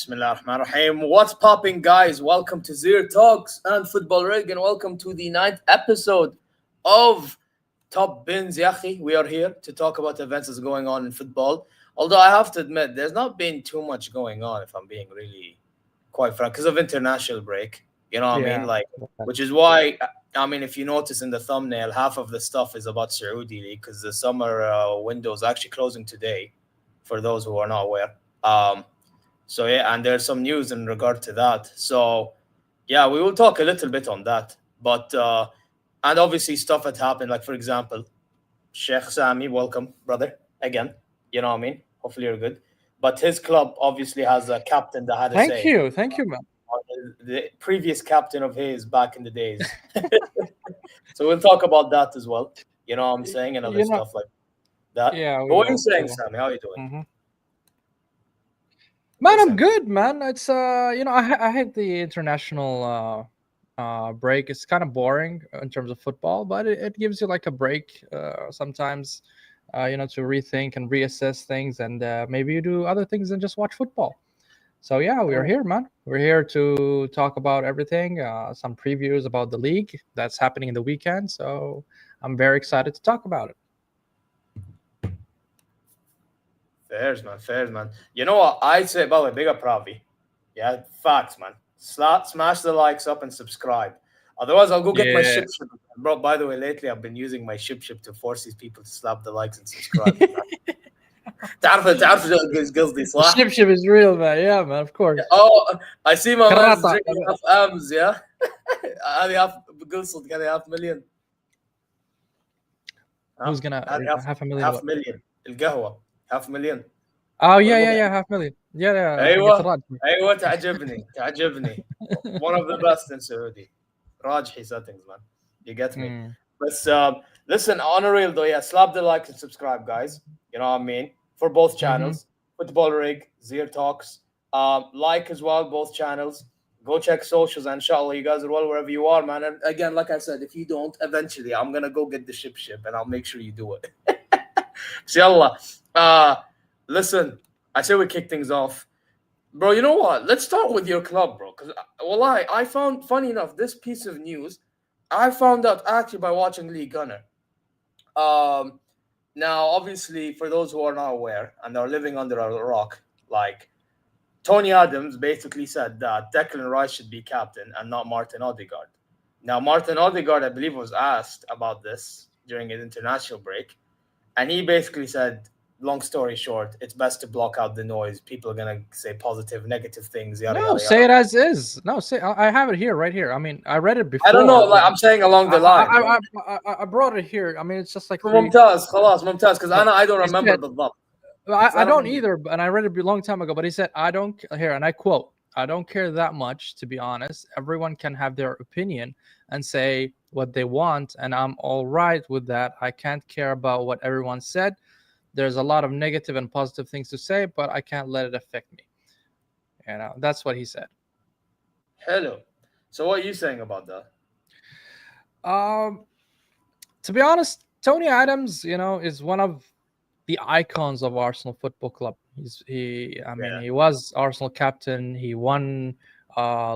Bismillah ar-Rahman ar-Rahim. What's popping, guys? Welcome to ZeerTalks and Footbal Rig, and welcome to the 9th episode of Top BINS Ya AKHI. We are here to talk about events that's going on in football. Although I have to admit, there's not been too much going on, if I'm being really quite frank, because of international break. You know what I mean? Like, which is why, I mean, if you notice in the thumbnail, half of the stuff is about Saudi League because the summer window is actually closing today, for those who are not aware. So yeah, and there's some news in regard to that. So yeah, we will talk a little bit on that. But and obviously stuff had happened, like for example, Sheikh Sami, welcome, brother, again. You know what I mean? Hopefully you're good. But his club obviously has a captain that had a say. Thank you, man. The previous captain of his back in the days. So we'll talk about that as well. You know what I'm saying? And other stuff like that. Yeah. But what are you saying, Sammy? How are you doing? Mm-hmm. Man, I'm good, man. It's I hate the international break. It's kind of boring in terms of football, but it gives you like a break sometimes, to rethink and reassess things, and maybe you do other things than just watch football. So yeah, we are here, man. We're here to talk about everything, some previews about the league that's happening in the weekend. So I'm very excited to talk about it. Fairs, man. You know what? I'd say about a bigger Pravi. Yeah, facts, man. Smash the likes up and subscribe. Otherwise, I'll go get my ship. Bro, by the way, lately I've been using my ship to force these people to slap the likes and subscribe. تعرف قصدي صح؟ Ship is real, man. Yeah, man, of course. Oh, I see my man's drinking half M's, yeah? هذه بقول صدق هذه half million. Who's gonna half a million? Half million. القهوة. Half million. Oh yeah, half million. Yeah. ايوه تعجبني. One of the best in Saudi. راجحي settings, man. You get me? But listen, on a real though, yeah, slap the like and subscribe, guys. You know what I mean? For both channels, Football Rig, ZeerTalks. Like as well, both channels. Go check socials, and inshallah, you guys are well wherever you are, man. And again, like I said, if you don't, eventually, I'm gonna go get the ship, and I'll make sure you do it. Inshallah. Listen, I say we kick things off. Bro, you know what? Let's start with your club, bro. Because, I found, funny enough, this piece of news, I found out actually by watching League Gunner. Now, obviously, for those who are not aware and are living under a rock, like, Tony Adams basically said that Declan Rice should be captain and not Martin Ødegaard. Now, Martin Ødegaard, I believe, was asked about this during his international break. And he basically said, long story short, it's best to block out the noise. People are going to say positive, negative things. Say it as is. No, I have it here, right here. I mean, I read it before. I don't know. Like, I'm saying along the line. I brought it here. I mean, it's just like... Mumtaz, because I don't remember the book. I don't either, and I read it a long time ago, but he said, and I quote, "I don't care that much, to be honest. Everyone can have their opinion and say what they want, and I'm all right with that. I can't care about what everyone said. There's a lot of negative and positive things to say, but I can't let it affect me." You know, that's what he said. Hello. So what are you saying about that? To be honest, Tony Adams, is one of the icons of Arsenal Football Club. He was Arsenal captain. He won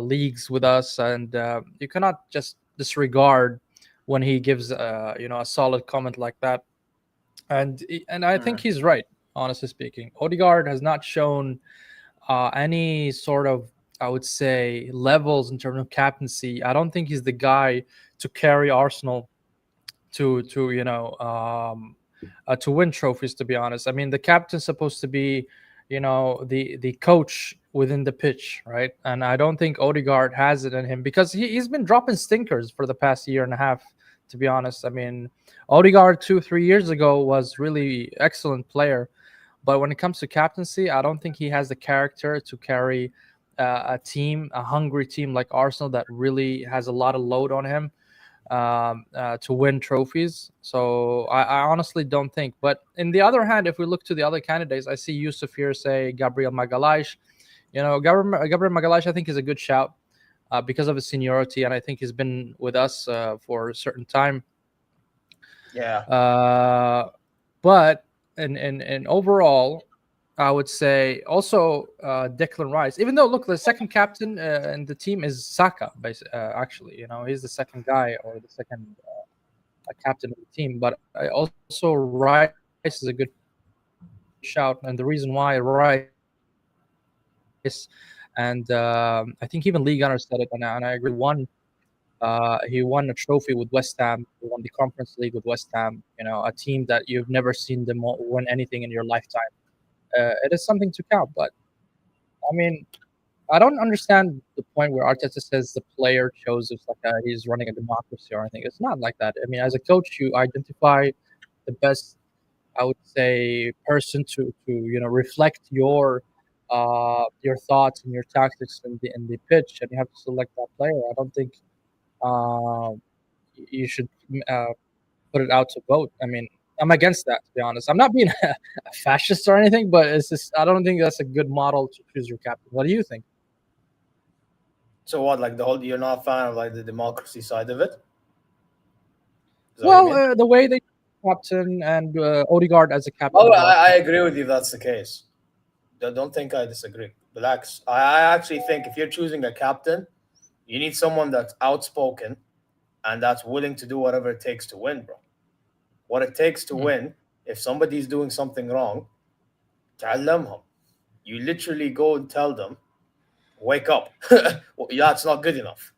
leagues with us, and you cannot just disregard when he gives a solid comment like that. And I think he's right, honestly speaking. Ødegaard has not shown any sort of, I would say, levels in terms of captaincy. I don't think he's the guy to carry Arsenal to win trophies, to be honest. I mean, the captain's supposed to be, the coach within the pitch, right? And I don't think Ødegaard has it in him because he's been dropping stinkers for the past year and a half, to be honest. I mean, Ødegaard 2-3 years ago was really excellent player, but when it comes to captaincy, I don't think he has the character to carry a hungry team like Arsenal that really has a lot of load on him to win trophies. So I honestly don't think. But in the other hand, if we look to the other candidates, I see Yusuf here say Gabriel Magalhaes. Gabriel Magalhaes, I think, is a good shout because of his seniority, and I think he's been with us for a certain time. Yeah. But in overall, I would say also Declan Rice. Even though, look, the second captain in the team is Saka. Actually, he's the second guy or the second captain of the team. But also Rice is a good shout, and the reason why Rice, and I think even Lee Gunnar said it, and I agree. He won a trophy with West Ham. He won the Conference League with West Ham. A team that you've never seen them win anything in your lifetime. It is something to count. But I mean, I don't understand the point where Arteta says the player chose it's like he's running a democracy or anything. It's not like that. I mean, as a coach, you identify the best, I would say, person to reflect your thoughts and your tactics in the pitch, and you have to select that player. I don't think uh, you should uh, put it out to vote. I mean, I'm against that, to be honest. I'm not being a fascist or anything, but it's just I don't think that's a good model to choose your captain. What do you think? So what? Like the whole, you're not a fan of like the democracy side of it? Is that what you mean? Well, the way they captain and Odegaard as a captain. Oh, I agree with you. That's the case. Don't think I disagree. Relax. I actually think if you're choosing a captain, you need someone that's outspoken and that's willing to do whatever it takes to win, bro. What it takes to win, if somebody's doing something wrong, تعلمهم. You literally go and tell them, wake up. Yeah, it's not good enough.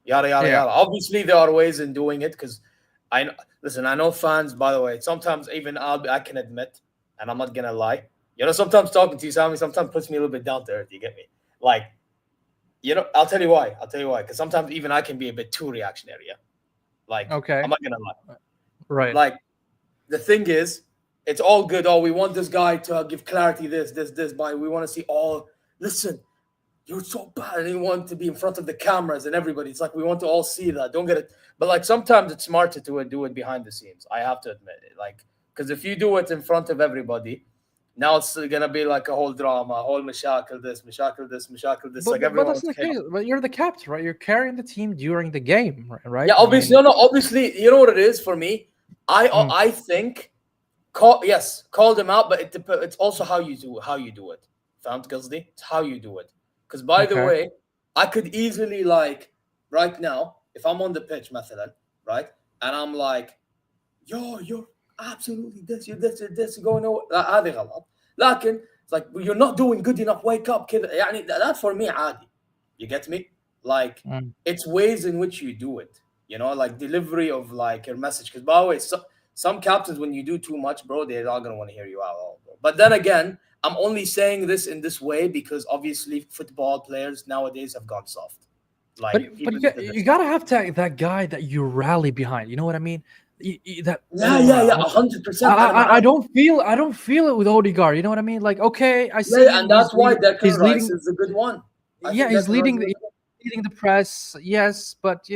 Yada, yada, Yeah. yada. Obviously, there are ways in doing it because I know fans, by the way, sometimes even I can admit, and I'm not going to lie, sometimes talking to you, Sammy, sometimes puts me a little bit down to earth. You get me? Like, I'll tell you why. Because sometimes even I can be a bit too reactionary. Yeah? Like, Okay. I'm not going to lie. Right. Like, the thing is, it's all good. Oh, we want this guy to give clarity, this, but we want to see listen, you're so bad. And you want to be in front of the cameras and everybody. It's like we want to all see that. Don't get it. But like sometimes it's smarter to do it behind the scenes. I have to admit it. Like, because if you do it in front of everybody, now it's gonna be like a whole drama, a whole mashakal this. But, Like but everyone that's the case. But you're the captain, right? You're carrying the team during the game, right? Yeah, obviously, obviously, you know what it is for me. I think call them out, but it's also how you do it. Found Guzdi? It's how you do it. Because by the way, I could easily like right now, if I'm on the pitch, مثلا, right, and I'm like, you're absolutely this, you're going nowhere. هذه غلط. لكن it's like you're not doing good enough. Wake up, كذا. يعني that for me عادي. You get me? Like it's ways in which you do it. Like delivery of like your message. Because by the way, some captains, when you do too much, bro, they're not gonna want to hear you out all, bro. But then again, I'm only saying this in this way because obviously football players nowadays have gone soft. Like, but you gotta have that guy that you rally behind. You know what I mean? Yeah, 100%. I don't feel it with Ødegaard. You know what I mean? Like, okay, I see. And that's why Declan Rice is a good one. He's leading the press. Yes, but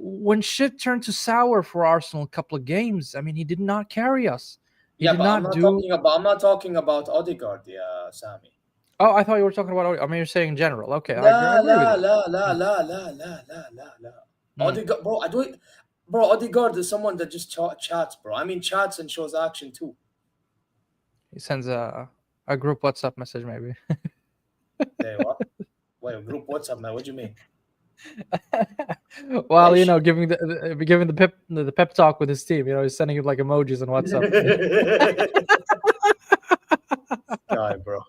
when shit turned to sour for Arsenal a couple of games, I mean, he did not carry us. I'm not talking about Ødegaard, Sammy. Oh, I thought you were talking about. I mean, you're saying in general. Okay, I agree with you. Ødegaard, bro, Ødegaard is someone that just chats, bro. I mean, chats and shows action too. He sends a group WhatsApp message, maybe. Hey, what? Wait, group WhatsApp, man? What do you mean? Well, giving the pep talk with his team. He's sending him like emojis on WhatsApp. Guy, bro.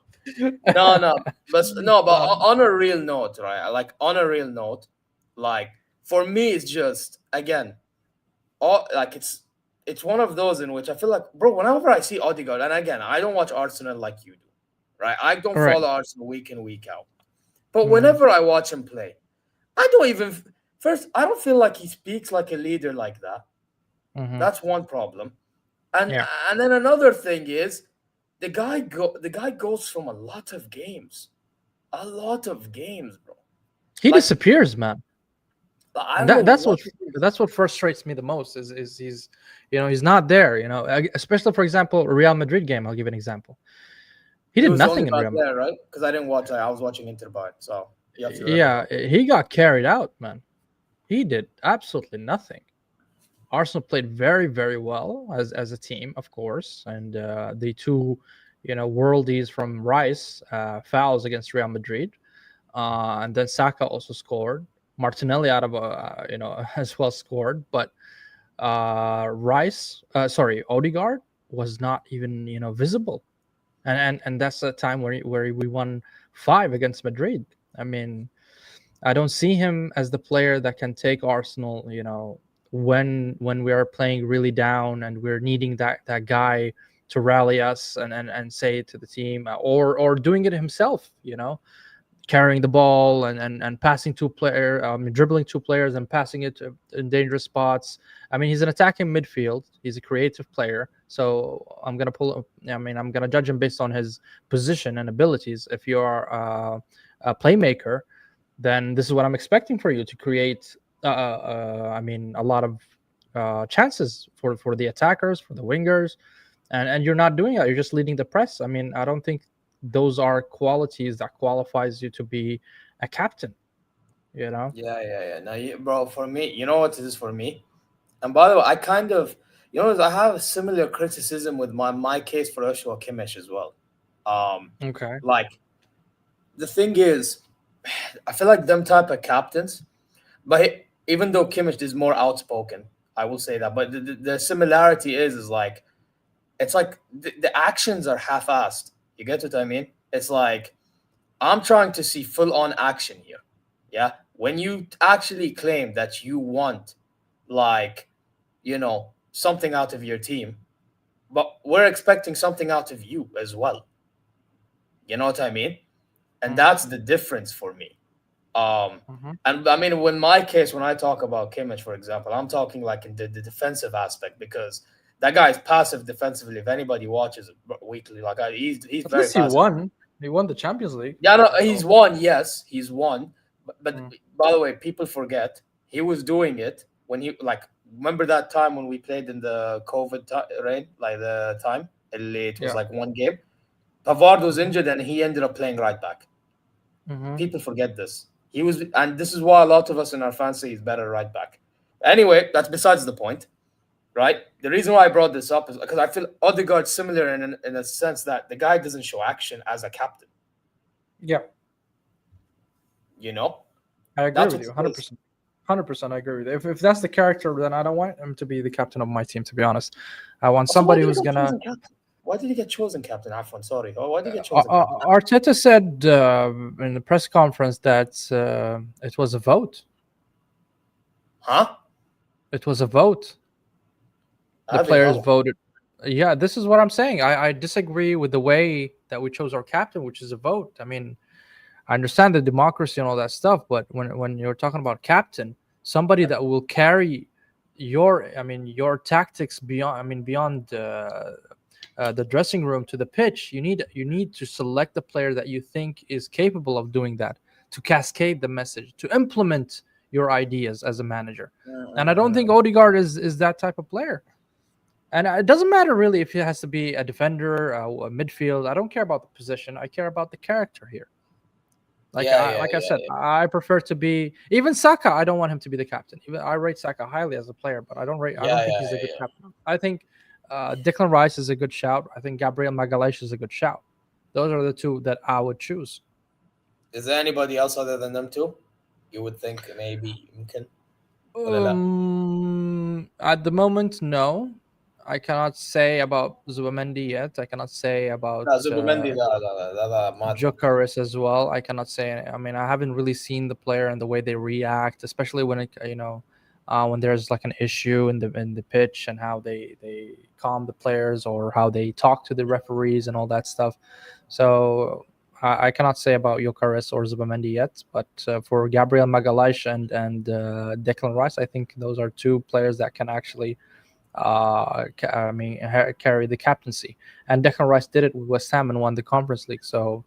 But on a real note, right? Like on a real note, like for me, it's just again, like it's one of those in which I feel like, bro, whenever I see Ødegaard, and again, I don't watch Arsenal like you do, right? I don't follow Arsenal week in, week out. But whenever I watch him play, I don't feel like he speaks like a leader like that. That's one problem. And then another thing is the guy goes from a lot of games, bro. He disappears, man. That's what frustrates me the most is he's he's not there. Especially for example, Real Madrid game. I'll give an example. He did nothing in Real Madrid, right? Because I didn't watch it. I was watching Inter Bayern, so he got carried out, man. He did absolutely nothing. Arsenal played very, very well as a team, of course, and the two, worldies from Rice, fouls against Real Madrid, and then Saka also scored. Martinelli out of as well scored, but Ødegaard was not even visible, and that's the time where we won 5 against Madrid. I mean, I don't see him as the player that can take Arsenal, when we are playing really down and we're needing that guy to rally us and say to the team, or doing it himself, carrying the ball and passing dribbling 2 players and passing it in dangerous spots. I mean, he's an attacking midfield. He's a creative player. So I'm gonna judge him based on his position and abilities. If you are a playmaker, then this is what I'm expecting for you to create. A lot of chances for the attackers, for the wingers, and you're not doing that. You're just leading the press. I mean, I don't think those are qualities that qualifies you to be a captain. Yeah. Now, bro, for me, you know what it is for me. And by the way, I kind of, I have a similar criticism with my case for Joshua Kimmich as well. Okay. Like, the thing is, I feel like them type of captains, but even though Kimmich is more outspoken, I will say that. But the similarity is like, it's like the actions are half-assed. You get what I mean? It's like, I'm trying to see full-on action here. Yeah, when you actually claim that you want, like, something out of your team, but we're expecting something out of you as well. You know what I mean? And that's the difference for me. And I mean, when my case, when I talk about Kimmich, for example, I'm talking like in the defensive aspect, because that guy is passive defensively. If anybody watches it weekly, like he's At very least he passive. won. He won the Champions League. Yeah, no, he's won. Yes, he's won. But Mm. by the way, people forget he was doing it when he, like, remember that time when we played in the COVID rain, like the time it was Yeah. like one game. Pavard was injured and he ended up playing right back. Mm-hmm. People forget this. He was, and this is why a lot of us in our fans say he's better right back. Anyway, that's besides the point, right? The reason why I brought this up is because I feel Ødegaard's similar in a sense that the guy doesn't show action as a captain. Yeah, I agree That's with what you, it 100%. is. 100%, I agree with you. If that's the character, then I don't want him to be the captain of my team. To be honest, I want Also, why somebody did he who's get gonna. chosen captain? Why did he get chosen captain? Afwan, sorry. Oh, why did he get chosen captain? Arteta said in the press conference that it was a vote. Huh? It was a vote. The How do you players know? voted. Yeah, this is what I'm saying. I disagree with the way that we chose our captain, which is a vote. I mean, I understand the democracy and all that stuff, but when you're talking about captain, somebody that will carry your tactics beyond the dressing room to the pitch, you need to select the player that you think is capable of doing that, to cascade the message, to implement your ideas as a manager. And I don't think Ødegaard is that type of player. And it doesn't matter really if he has to be a defender, a midfield. I don't care about the position. I care about the character here. Like I said, I prefer to be even Saka. I don't want him to be the captain. Even I rate Saka highly as a player, but I don't think he's a good captain. I think Declan Rice is a good shout. I think Gabriel Magalhaes is a good shout. Those are the 2 that I would choose. Is there anybody else other than them two? You would think maybe Mumkin. At the moment, no. I cannot say about Zubamendi yet. I cannot say about Zubimendi, Mata. Jokeris as well. I cannot say. I mean, I haven't really seen the player and the way they react, especially when when there's like an issue in the pitch, and how they calm the players, or how they talk to the referees and all that stuff. So I cannot say about Jokeris or Zubamendi yet. But for Gabriel Magalhaes and Declan Rice, I think those are 2 players that can actually carry the captaincy. And Declan Rice did it with West Ham and won the Conference League, so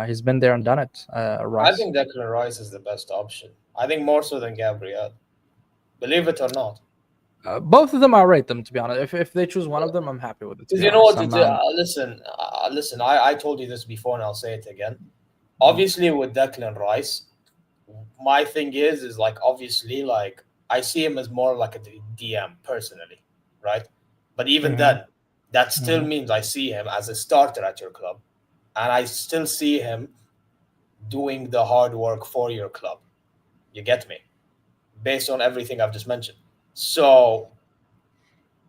he's been there and done it. Rice. I think Declan Rice is the best option. I think more so than Gabriel. Believe it or not. Both of them, I rate them, to be honest. If they choose one of them, I'm happy with it. Because you know what? Listen. I told you this before, and I'll say it again. Obviously, with Declan Rice, my thing is like, obviously, like, I see him as more like a DM personally, right? But even then, that still means I see him as a starter at your club, and I still see him doing the hard work for your club. You get me? Based on everything I've just mentioned. So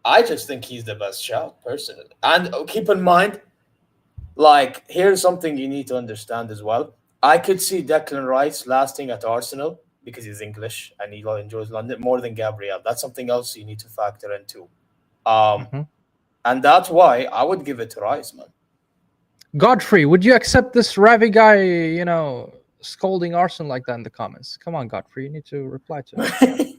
I just think he's the best shout, personally. And keep in mind, like, here's something you need to understand as well. I could see Declan Rice lasting at Arsenal because he's English and he enjoys London more than Gabriel. That's something else you need to factor in too. And that's why I would give it to Rice, man. Godfrey, would you accept this Ravi guy, scolding Arsenal like that in the comments? Come on, Godfrey, you need to reply to it.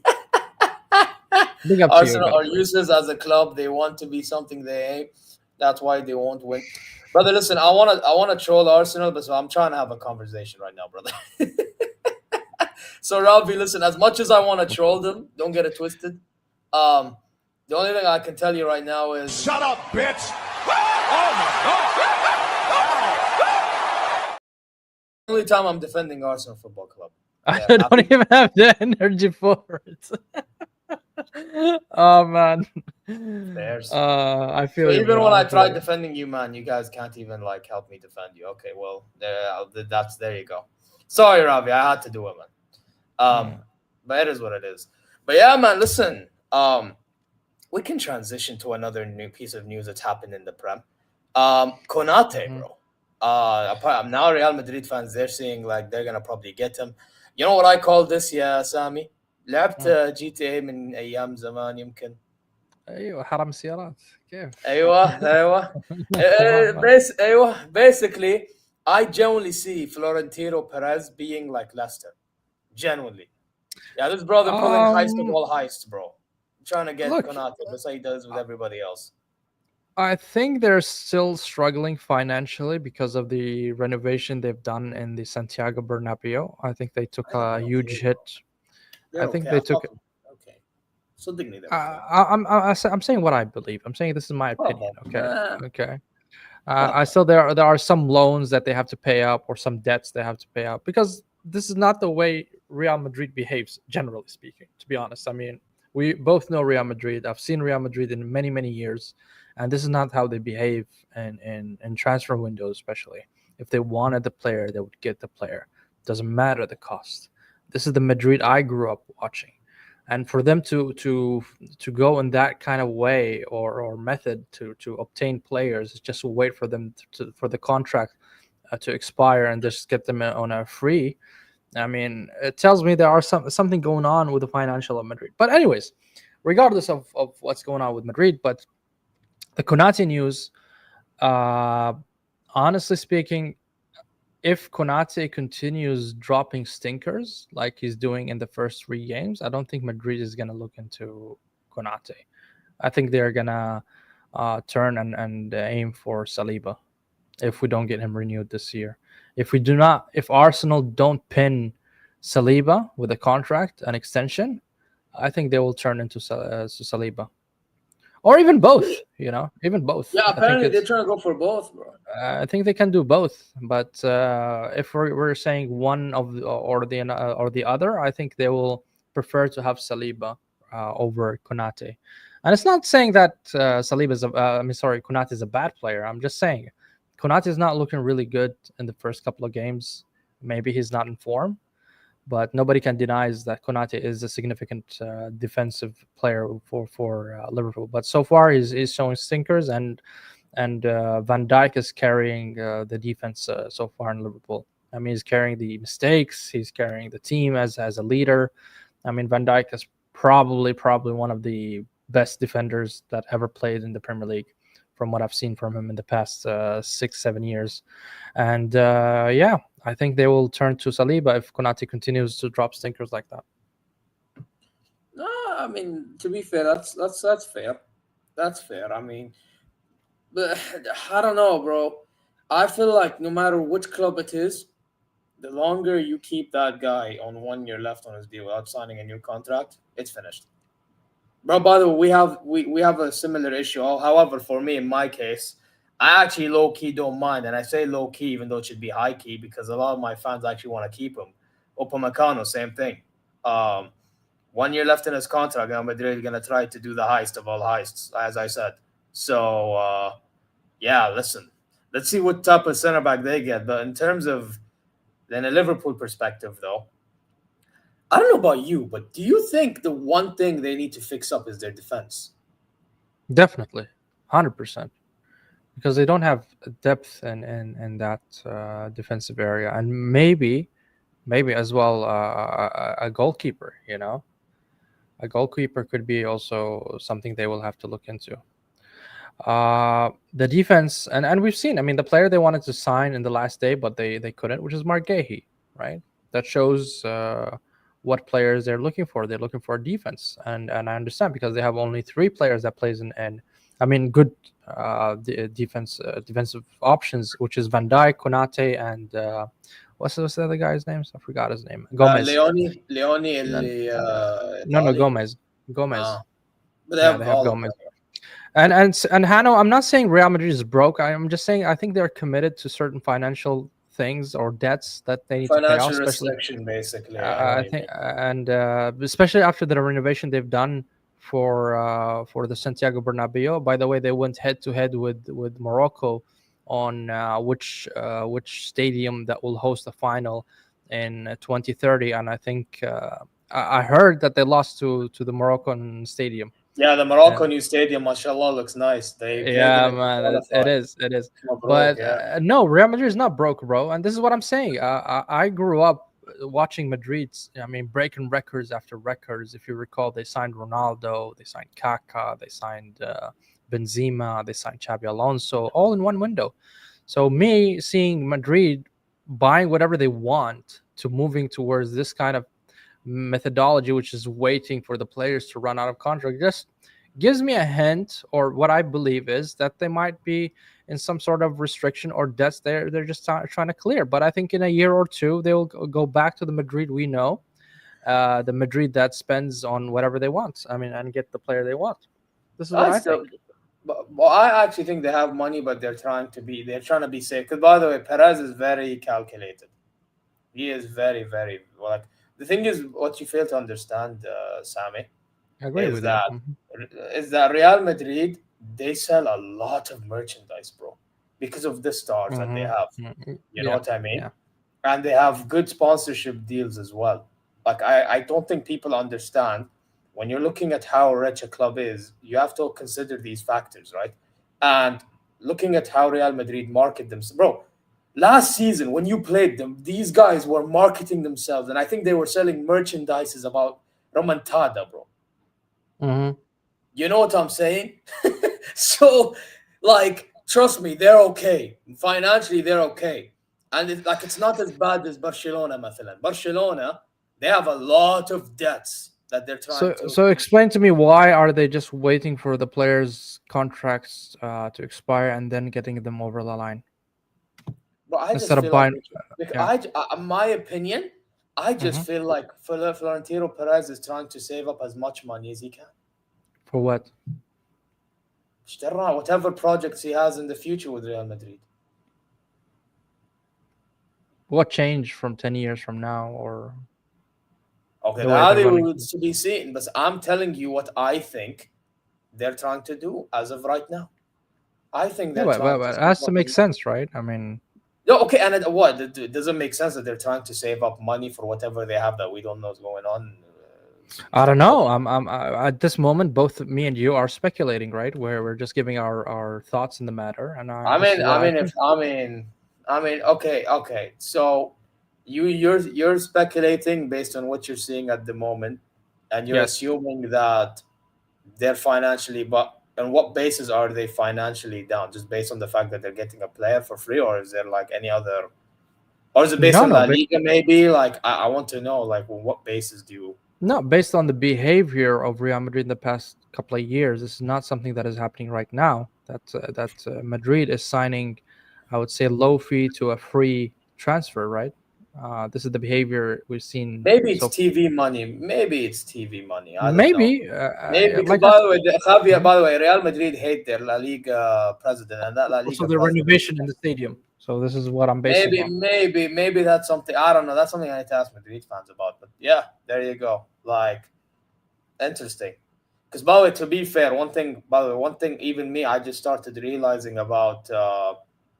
Big up Arsenal to you, are useless as a club. They want to be something they ain't. That's why they won't win. Brother, listen, I wanna troll Arsenal, but so I'm trying to have a conversation right now, brother. So Ravi, listen, as much as I want to troll them, don't get it twisted. The only thing I can tell you right now is shut up, bitch. Oh my God. The only time I'm defending Arsenal Football Club. I don't even have the energy for it. Oh man. I feel so even when I tried defending you, man, you guys can't even like help me defend you. Okay, well, there you go. Sorry, Ravi, I had to do it, man. But it is what it is. But yeah, man, listen. We can transition to another new piece of news that's happened in the Prem. Konate, bro. Now Real Madrid fans, they're saying like they're gonna probably get him. You know what I call this, yeah, Sami? لعبت GTA من ايام زمان يمكن. ايوه حرام سيارات كيف؟ ايوه basically I genuinely see Florentino Perez being like Leicester. Genuinely. Yeah, this brother pulling heist of all heists, bro. Trying to get Konate. That's how he does with everybody else. I think they're still struggling financially because of the renovation they've done in the Santiago Bernabeu. I think they took a huge hit. I think they took it. Okay. Something I'm saying what I believe. I'm saying this is my opinion. Okay. I still there are some loans that they have to pay up or some debts they have to pay up because this is not the way Real Madrid behaves, generally speaking, to be honest. I mean, we both know Real Madrid. I've seen Real Madrid in many, many years, and this is not how they behave in transfer windows, especially. If they wanted the player, they would get the player. Doesn't matter the cost. This is the Madrid I grew up watching. And for them to go in that kind of way or method to obtain players is just wait for them for the contract to expire and just get them on a free. I mean, it tells me there are something going on with the financial of Madrid. But anyways, regardless of what's going on with Madrid, but the Konate news, honestly speaking, if Konate continues dropping stinkers like he's doing in the first 3 games, I don't think Madrid is going to look into Konate. I think they're going to turn and aim for Saliba if we don't get him renewed this year. If Arsenal don't pin Saliba with a contract, an extension, I think they will turn into Saliba. Or even both, even both. Yeah, apparently they're trying to go for both, bro. I think they can do both, but if we're saying one of or the other, I think they will prefer to have Saliba over Konate. And it's not saying that Konate is a bad player. I'm just saying Konate is not looking really good in the first couple of games. Maybe he's not in form. But nobody can deny that Konate is a significant defensive player for Liverpool. But so far, he's showing stinkers, and Van Dijk is carrying the defense so far in Liverpool. I mean, he's carrying the mistakes. He's carrying the team as a leader. I mean, Van Dijk is probably one of the best defenders that ever played in the Premier League, from what I've seen from him in the past 6-7 years. And I think they will turn to Saliba if Konate continues to drop stinkers like that. No, I mean, to be fair, that's fair. That's fair. I mean, but I don't know, bro. I feel like no matter which club it is, the longer you keep that guy on 1 year left on his deal without signing a new contract, it's finished. Bro, by the way, we have a similar issue. However, for me, in my case, I actually low-key don't mind. And I say low-key even though it should be high-key because a lot of my fans actually want to keep him. Upamecano, same thing. 1 year left in his contract, and Madrid is going to try to do the heist of all heists, as I said. So yeah, listen, let's see what type of center back they get. But in terms of then a Liverpool perspective, though, I don't know about you, but do you think the one thing they need to fix up is their defense? Definitely, 100%, because they don't have depth in that defensive area, and maybe as well a goalkeeper. A goalkeeper could be also something they will have to look into. The defense, and we've seen. I mean, the player they wanted to sign in the last day, but they couldn't, which is Mark Gahey, right? That shows what players they're looking for. They're looking for defense, and I understand because they have only 3 players that plays in I mean, good defensive options, which is Van Dijk, Konate, and what's the other guy's names? I forgot his name. Gomez. Leone, No, Itali. Gomez. But they Yeah, have they have all of Gomez. them. And Hano, I'm not saying Real Madrid is broke. I'm just saying I think they're committed to certain financial things or debts that they need to pay off, Financial especially. restriction, basically. I know what I you think, mean. and especially after the renovation they've done for the Santiago Bernabeu. By the way, they went head to head with Morocco on which stadium that will host the final in 2030, and I think I heard that they lost to the Moroccan stadium. Yeah, the Morocco new stadium, mashallah, looks nice. They played in Yeah, it to man, it qualify. is. It is. Mabruk, But yeah. no, Real Madrid is not broke, bro. And this is what I'm saying. I grew up watching Madrid's. I mean, breaking records after records. If you recall, they signed Ronaldo, they signed Kaká, they signed Benzema, they signed Xabi Alonso, all in one window. So me seeing Madrid buying whatever they want to moving towards this kind of methodology, which is waiting for the players to run out of contract, just gives me a hint, or what I believe is that they might be in some sort of restriction or debts they're just trying to clear. But I think in a year or two they'll go back to the Madrid we know, the Madrid that spends on whatever they want. I mean, and get the player they want. This is what I I still, think. well, I actually think they have money, but they're trying to be safe. Because by the way, Perez is very calculated. He is very, very well. Like, the thing is, what you fail to understand, Sami, I agree is with you. that Real Madrid, they sell a lot of merchandise, bro, because of the stars that they have. You know Yeah, what I mean? yeah. And they have good sponsorship deals as well. Like, I don't think people understand when you're looking at how rich a club is, you have to consider these factors, right? And looking at how Real Madrid market themselves, bro. Last season, when you played them, these guys were marketing themselves, and I think they were selling merchandises about Remontada, bro. hmm You know what I'm saying? So, like, trust me, they're okay. Financially, they're okay. And it's not as bad as Barcelona, مثلا. Barcelona, they have a lot of debts that they're trying to. So explain to me, why are they just waiting for the players' contracts to expire and then getting them over the line But I just instead of feel like, buying? Yeah. my opinion, I just hmm feel like Florentino Perez is trying to save up as much money as he can. For what? Whatever projects he has in the future with Real Madrid. What changed from 10 years from now, or Okay, the way they're that running? is to be seen. But I'm telling you what I think they're trying to do as of right now. I think Yeah, they're trying to but it save has to up make as much. sense, right? I mean, No, okay, and what? It doesn't make sense that they're trying to save up money for whatever they have that we don't know is going on. I don't Stuff like know. At this moment, both me and you are speculating, right? Where we're just giving our thoughts in the matter, and I this is mean, what I I mean, think. if I mean, okay. So you're speculating based on what you're seeing at the moment, and you're Yes. assuming that they're financially, but on what basis are they financially down? Just based on the fact that they're getting a player for free, or is there like any other, or is it based No, on La no, Liga? Maybe like I want to know like on what basis do you? no. Based on the behavior of Real Madrid in the past couple of years, this is not something that is happening right now. That Madrid is signing, I would say, low fee to a free transfer, right? This is the behavior we've seen Maybe it's so. TV money. Maybe it's TV money. I don't know. Maybe, Maybe because like I by the way, Javier, Mhm. by the way, Real Madrid hate their La Liga president, and that La Also Liga the president. renovation in the stadium. So this is what I'm basing on. Maybe that's something I don't know. That's something I need to ask Madrid fans about. But yeah, there you go. Like, interesting. Because by the way, to be fair, one thing, even me, I just started realizing about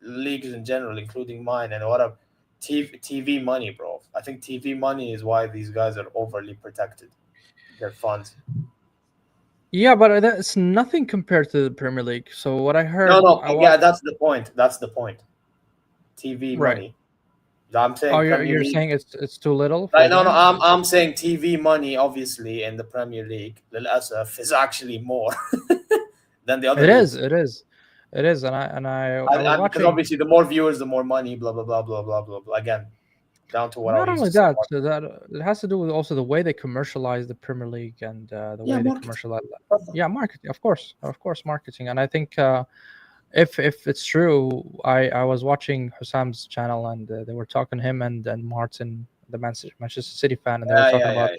leagues in general, including mine, and what a TV money, bro. I think TV money is why these guys are overly protected. Their funds. Yeah, but that's nothing compared to the Premier League. So what I heard, Yeah, that's the point. That's the point. TV right. money. I'm saying Oh, Premier you're League. saying it's too little for Right, no, them? I'm saying TV money, obviously, in the Premier League, للأسف, is actually more than the other It is, leagues. it is, and I was Because watching. obviously, the more viewers, the more money, blah blah blah blah blah blah blah. Again, down to what I Not used only to say. that, so that it has to do with also the way they commercialize the Premier League and the way they marketing. commercialize. Yeah, marketing, of course, marketing. And I think if it's true, I was watching Hussam's channel and they were talking, him and Martin, the Manchester City fan, and they were talking about.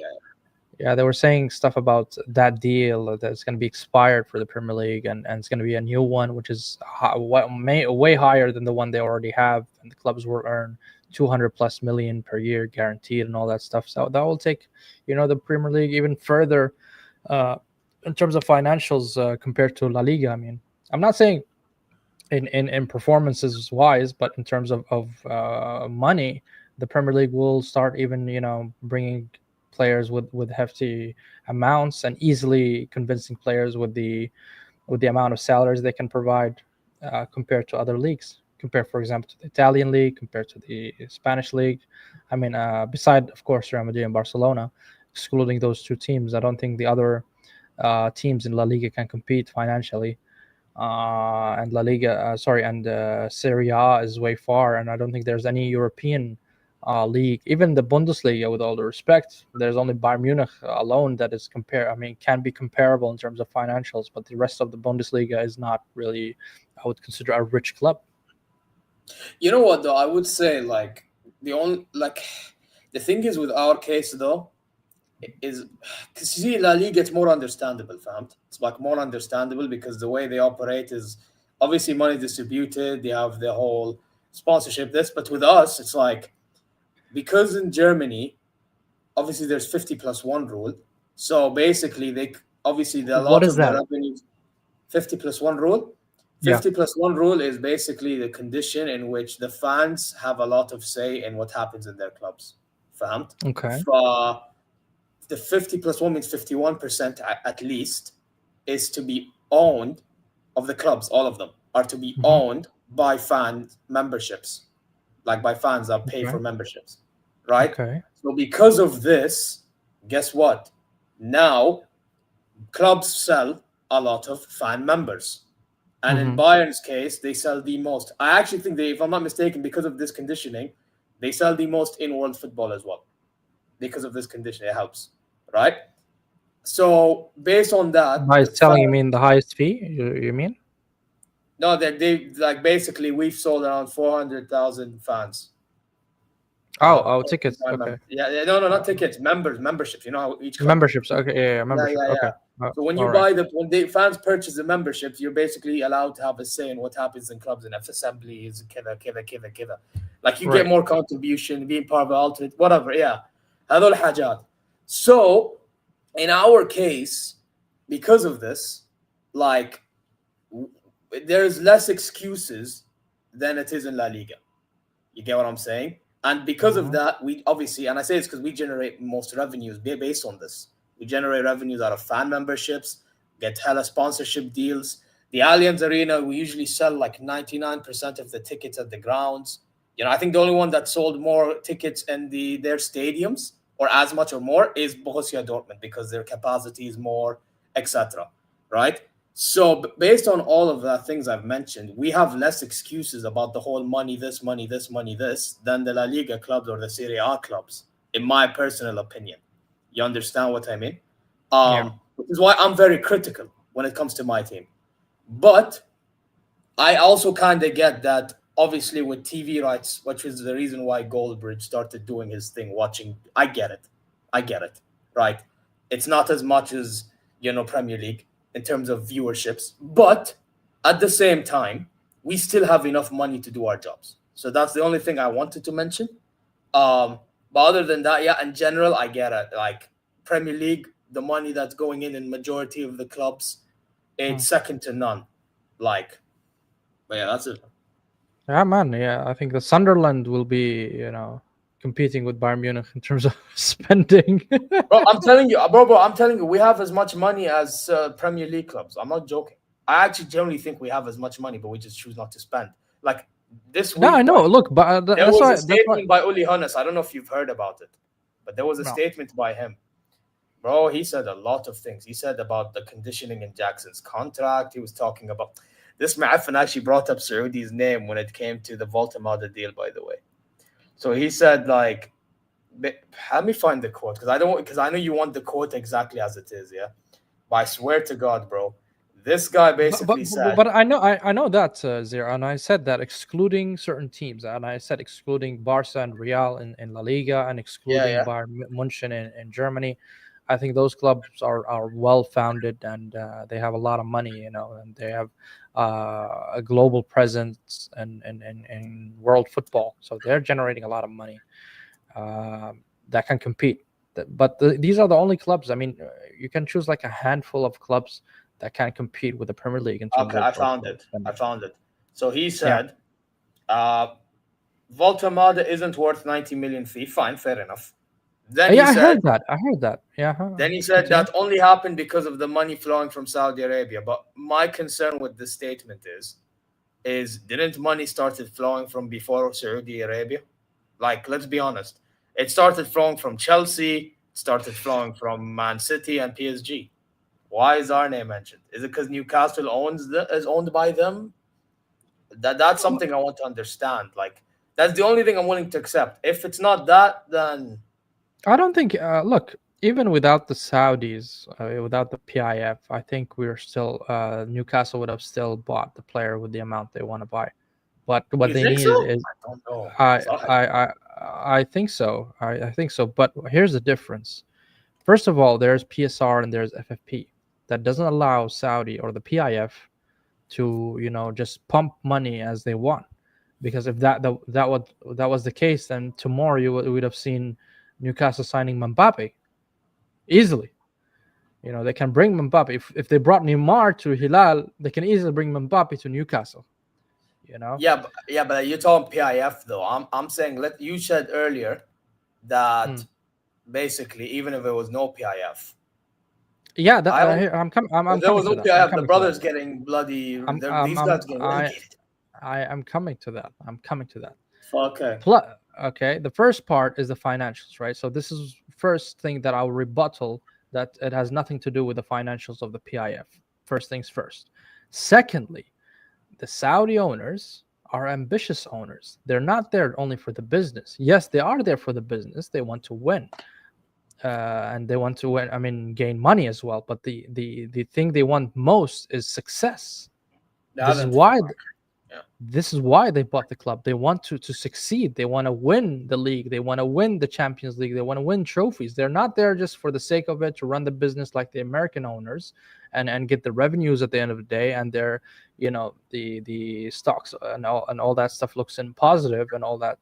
Yeah, they were saying stuff about that deal that's going to be expired for the Premier League, and it's going to be a new one, which is way higher than the one they already have, and the clubs will earn 200+ million per year guaranteed and all that stuff. So that will take, the Premier League even further in terms of financials compared to La Liga. I mean, I'm not saying in performances wise, but in terms of money, the Premier League will start even bringing players with hefty amounts and easily convincing players with the amount of salaries they can provide compared to other leagues. Compare, for example, to the Italian league, compared to the Spanish league. I mean, beside, of course, Real Madrid and Barcelona, excluding those two teams, I don't think the other teams in La Liga can compete financially. And La Liga, and Serie A is way far, and I don't think there's any European league, even the Bundesliga, with all the respect, there's only Bayern Munich alone that is can be comparable in terms of financials, but the rest of the Bundesliga is not really, I would consider, a rich club. You know what, though? I would say, the thing is with our case, though, is because you see, La Liga, it's more understandable, fam. It's more understandable because the way they operate is obviously money distributed. They have the whole sponsorship, but with us, it's because in Germany, obviously there's 50+1 rule. So basically, the revenues, 50+1 rule. 50+1 rule is basically the condition in which the fans have a lot of say in what happens in their clubs. Fahamt? Okay. The 50+1 means 51% at least is to be owned of the clubs. All of them are to be owned by fan memberships, by fans that pay for memberships, right? Okay. So because of this, guess what? Now clubs sell a lot of fan members. And in Bayern's case, they sell the most. I actually think if I'm not mistaken, because of this conditioning, they sell the most in world football as well. Because of this condition, it helps, right? So based on that, by selling, you mean the highest fee? You mean? No, they basically we've sold around 400,000 fans. Tickets. Okay. Yeah, no, not tickets. Memberships. You know how each club memberships. Okay, yeah, membership. Yeah. Okay. So when you buy when the fans purchase the memberships, you're basically allowed to have a say in what happens in clubs and assemblies, كذا. You get more contribution, being part of the alternate, whatever. Yeah, هذول حاجات. So in our case, because of this, there's less excuses than it is in La Liga. You get what I'm saying? And because of that, we obviously, and I say it's because we generate most revenues based on this. We generate revenues out of fan memberships, get hella sponsorship deals. The Allianz Arena, we usually sell 99% of the tickets at the grounds. I think the only one that sold more tickets in their stadiums, or as much or more, is Borussia Dortmund, because their capacity is more, etc. Right? So based on all of the things I've mentioned, we have less excuses about the whole money this than the La Liga clubs or the Serie A clubs, in my personal opinion. You understand what I mean? Which is why I'm very critical when it comes to my team. But I also kind of get that, obviously, with TV rights, which is the reason why Goldbridge started doing his thing, watching. I get it, right? It's not as much as, Premier League in terms of viewerships, but at the same time, we still have enough money to do our jobs. So that's the only thing I wanted to mention. But other than that, in general, I get it. Premier League, the money that's going in majority of the clubs, it's second to none. Like, but yeah, that's it. Yeah, man. Yeah, I think the Sunderland will be, competing with Bayern Munich in terms of spending. Bro, I'm telling you, I'm telling you, we have as much money as Premier League clubs. I'm not joking. I actually generally think we have as much money, but we just choose not to spend. Like this week. No, I know. Look, but there that's was why. a statement by Uli Hoeneß. I don't know if you've heard about it, but there was a No. statement by him. Bro, he said a lot of things. He said about the conditioning in Jackson's contract. He was talking about this. Ma'afan actually brought up Saudi's name when it came to the Voltamada deal, by the way. So he said, like, let me find the quote because I know you want the quote exactly as it is, yeah. But I swear to God, bro, this guy basically said. But I know that Zira, and I said that excluding certain teams, and I said excluding Barca and Real in La Liga, and excluding Bayern München in Germany. I think those clubs are well founded, and they have a lot of money, and they have a global presence in world football. So they're generating a lot of money that can compete. But these are the only clubs. I mean, you can choose like a handful of clubs that can compete with the Premier League. Okay, I found it. So he said, Voltamada isn't worth 90 million fee. Fine, fair enough. Then I heard that. Yeah. Then he said that only happened because of the money flowing from Saudi Arabia. But my concern with this statement is didn't money started flowing from before Saudi Arabia? Like, let's be honest. It started flowing from Chelsea, started flowing from Man City and PSG. Why is our name mentioned? Is it because Newcastle is owned by them? That's something I want to understand. Like, that's the only thing I'm willing to accept. If it's not that, then I don't think. Look, even without the Saudis, without the PIF, I think we're still Newcastle would have still bought the player with the amount they want to buy. But what they need is I don't know. I think so. I think so. But here's the difference. First of all, there's PSR and there's FFP that doesn't allow Saudi or the PIF to just pump money as they want. Because if that was the case, then tomorrow you would have seen Newcastle signing Mbappe easily. They can bring Mbappe. If they brought Neymar to Hilal, they can easily bring Mbappe to Newcastle. Yeah, but you're talking PIF though. I'm saying you said earlier that basically even if there was no PIF. Yeah, I'm coming. There was no PIF. The brothers getting bloody. These guys getting relegated. I'm coming to that. Okay. Okay, the first part is the financials, right? So this is first thing that I'll rebuttal, that it has nothing to do with the financials of the PIF. First things first. Secondly, the Saudi owners are ambitious owners. They're not there only for the business. Yes, they are there for the business. They want to win. And they want to win, gain money as well. But the thing they want most is success. This is why they bought the club. They want to succeed. They want to win the league. They want to win the Champions League. They want to win trophies. They're not there just for the sake of it, to run the business like the American owners and get the revenues at the end of the day. And their, the stocks and all that stuff looks in positive and all that.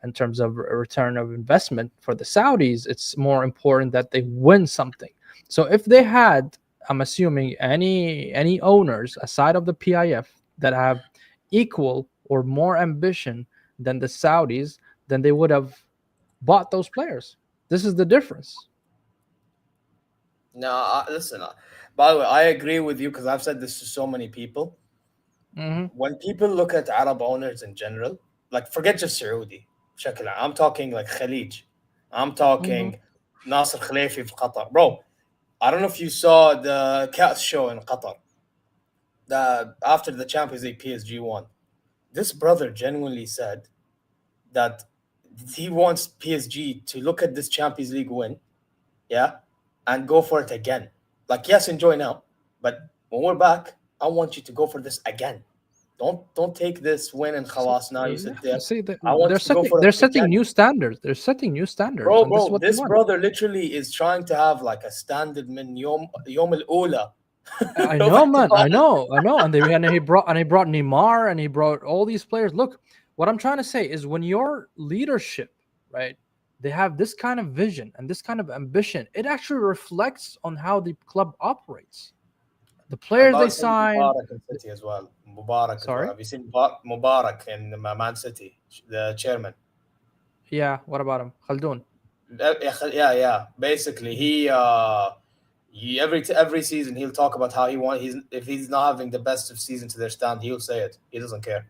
In terms of return of investment for the Saudis, it's more important that they win something. So if they had, I'm assuming, any owners aside of the PIF that have equal or more ambition than the Saudis, then they would have bought those players. This is the difference. No, listen. By the way, I agree with you because I've said this to so many people. Mm-hmm. When people look at Arab owners in general, like forget just Saudi, I'm talking like Khalij. I'm talking Nasser Khalifi in Qatar. Bro, I don't know if you saw the Cat show in Qatar. After the Champions League PSG won, this brother genuinely said that he wants PSG to look at this Champions League win, and go for it again. Like, yes, enjoy now, but when we're back, I want you to go for this again. Don't take this win and khalas. Now you sit there. See, they're setting new standards. They're setting new standards. Bro, this brother literally is trying to have like a standard min yom al-ula. I know, man. I know. And he brought Neymar, and he brought all these players. Look, what I'm trying to say is when your leadership, right, they have this kind of vision and this kind of ambition. It actually reflects on how the club operates. The players they About him, sign. Mubarak in City as well. Mubarak as well. Sorry. Have you seen Mubarak in Man City, the chairman? Yeah. What about him? Khaldoon. Yeah. Basically, he every season he'll talk about how if he's not having the best of season to their stand, he'll say it. He doesn't care.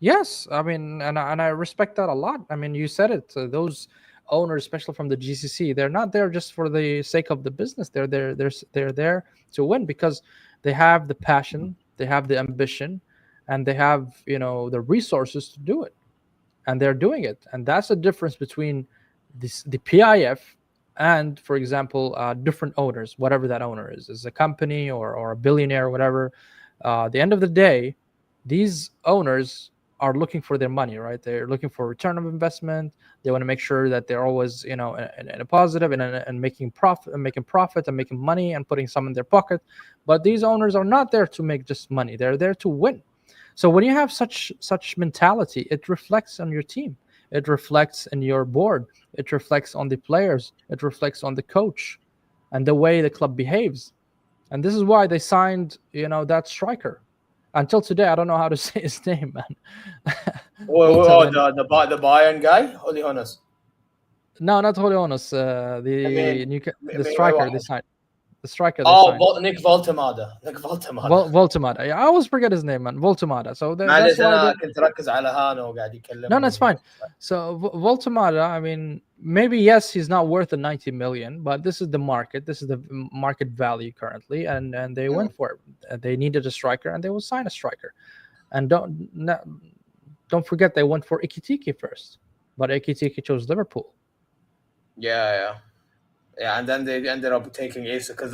Yes, I mean, and I respect that a lot. I mean, you said it. Those owners, especially from the GCC, they're not there just for the sake of the business. They're there to win because they have the passion, they have the ambition, and they have the resources to do it, and they're doing it. And that's the difference between the PIF and, for example, different owners, whatever that owner is a company or a billionaire or whatever. At the end of the day, these owners are looking for their money, right? They're looking for return of investment. They want to make sure that they're always, in a positive and making profit and making money and putting some in their pocket. But these owners are not there to make just money. They're there to win. So when you have such mentality, it reflects on your team. It reflects in your board. It reflects on the players. It reflects on the coach and the way the club behaves. And this is why they signed, that striker. Until today, I don't know how to say his name, man. The Bayern guy, Holy Honest. No, not Holy Honest. The striker they signed. The striker they signed. Nick Voltemada. Voltemada. Yeah, I always forget his name, man. Voltemada. So that's why no, that's fine. So Voltemada, I mean, maybe yes, he's not worth the 90 million, but this is the market. This is the market value currently, and they went for it. They needed a striker, and they will sign a striker. And don't forget they went for Ekitike first, but Ekitike chose Liverpool. Yeah, and then they ended up taking Isak because,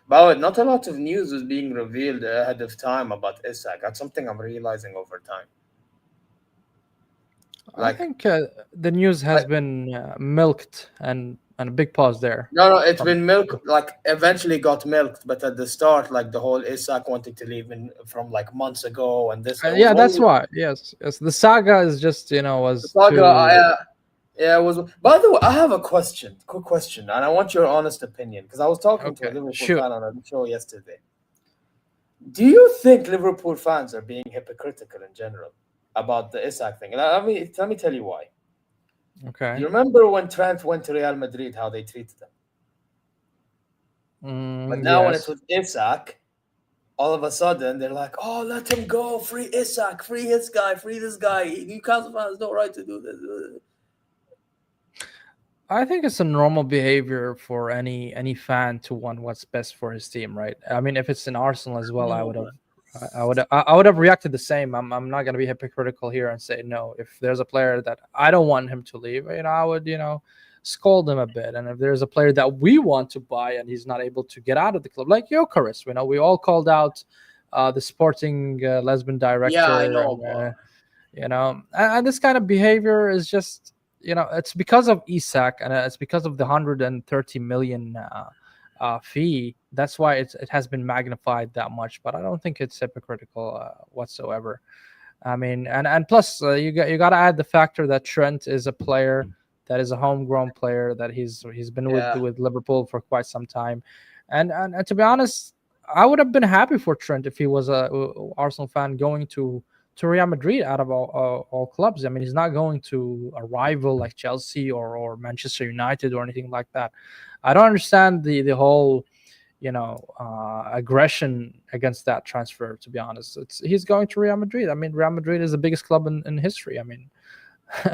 not a lot of news was being revealed ahead of time about Isak. That's something I'm realizing over time. I think the news has been milked, and a big pause there. No, it's been milked. Like eventually got milked, but at the start, like the whole Isak wanting to leave from like months ago, and this. Yeah, that's why. Yes. The saga is just was. The saga, yeah, it was. By the way, I have a quick question, and I want your honest opinion because I was talking to a Liverpool fan on a show yesterday. Do you think Liverpool fans are being hypocritical in general about the Isak thing? Let me tell you why. Okay. You remember when Trent went to Real Madrid, how they treated him? But now when it's with Isak, all of a sudden they're like, "Oh, let him go! Free Isak! Free this guy! Newcastle fans no right to do this." I think it's a normal behavior for any fan to want what's best for his team, right? I mean, if it's in Arsenal as well, I would have reacted the same. I'm not going to be hypocritical here and say no. If there's a player that I don't want him to leave, I would scold him a bit. And if there's a player that we want to buy and he's not able to get out of the club, like Gyökeres, we all called out the Sporting Lisbon director. Yeah, I know. And this kind of behavior is just. It's because of Isak and it's because of the 130 million fee. That's why it has been magnified that much. But I don't think it's hypocritical whatsoever. I mean, and plus you got to add the factor that Trent is a player that is a homegrown player that he's been with Liverpool for quite some time, and to be honest, I would have been happy for Trent if he was a Arsenal fan going to Real Madrid out of all clubs. I mean, he's not going to a rival like Chelsea or Manchester United or anything like that. I don't understand the whole, aggression against that transfer, to be honest. He's going to Real Madrid. I mean, Real Madrid is the biggest club in history. I mean,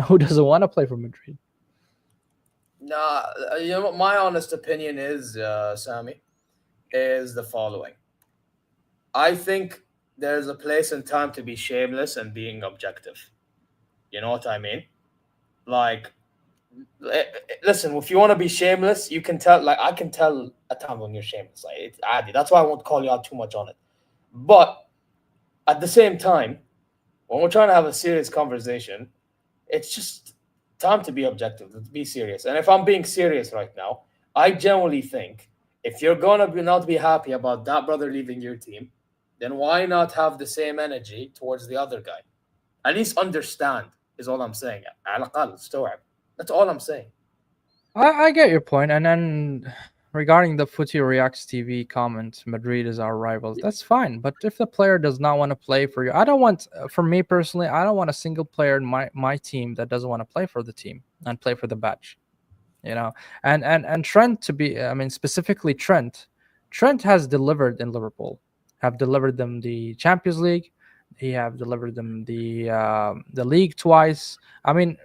who doesn't want to play for Madrid? Nah, what my honest opinion is, Sammy, is the following. I think there's a place and time to be shameless and being objective. You know what I mean? Like, listen, if you want to be shameless, you can tell. Like, I can tell a time when you're shameless. Like, it's Adi. That's why I won't call you out too much on it. But at the same time, when we're trying to have a serious conversation, it's just time to be objective, to be serious. And if I'm being serious right now, I genuinely think if you're gonna not be happy about that brother leaving your team, then why not have the same energy towards the other guy? At least understand is all I'm saying. على الأقل استوعب. That's all I'm saying. I get your point. And then regarding the Footy Reacts TV comment, Madrid is our rivals. That's fine. But if the player does not want to play for you, I don't want, for me personally, I don't want a single player in my team that doesn't want to play for the team and play for the badge. And Trent, to be, I mean, specifically Trent has delivered in Liverpool, have delivered them the Champions League. He have delivered them the league twice. I mean,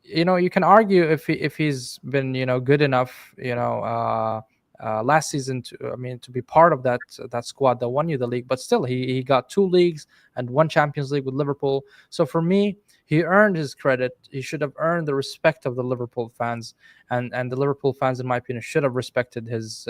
you can argue if he's been good enough last season to be part of that squad that won you the league, but still he got 2 leagues and 1 Champions League with Liverpool. So for me, he earned his credit. He should have earned the respect of the Liverpool fans, and the Liverpool fans, in my opinion, should have respected his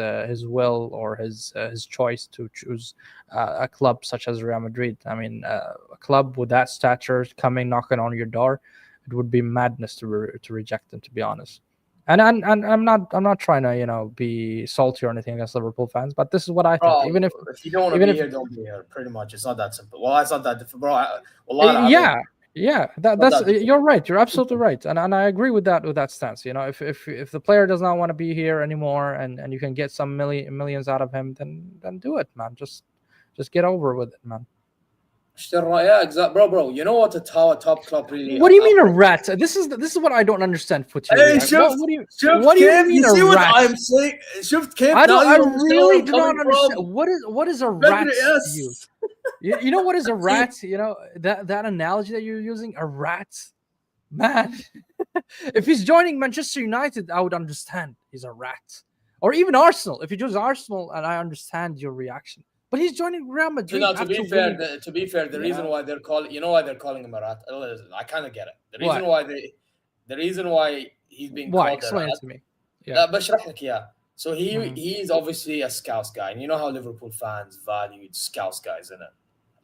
will or his choice to choose a club such as Real Madrid. I mean, a club with that stature coming knocking on your door, it would be madness to reject them, to be honest. And I'm not trying to be salty or anything against Liverpool fans, but this is what I think. Bro, even if you don't want to be here, don't be here. Pretty much, it's not that simple. Well, it's not that difficult, bro. That's you're right. You're absolutely right, and I agree with that stance. If the player does not want to be here anymore, and you can get some millions out of him, then do it, man. Just get over with it, man. Yeah, exactly, bro. You know what? How a top club really. What do you mean a rat? This is what I don't understand. Footy. Hey, what do you mean a rat? I'm saying? I really do not understand. What is a rat to you? You know what is a rat? That analogy that you're using, a rat, man. If he's joining Manchester United, I would understand he's a rat, or even Arsenal. If he joins Arsenal, and I understand your reaction. But he's joining Real Madrid. To be fair, the reason why they're calling, why they're calling him a rat. I kind of get it. The reason why he's being called explain a rat. It to me. Yeah. So he's obviously a Scouse guy, and you know how Liverpool fans valued Scouse guys, in it.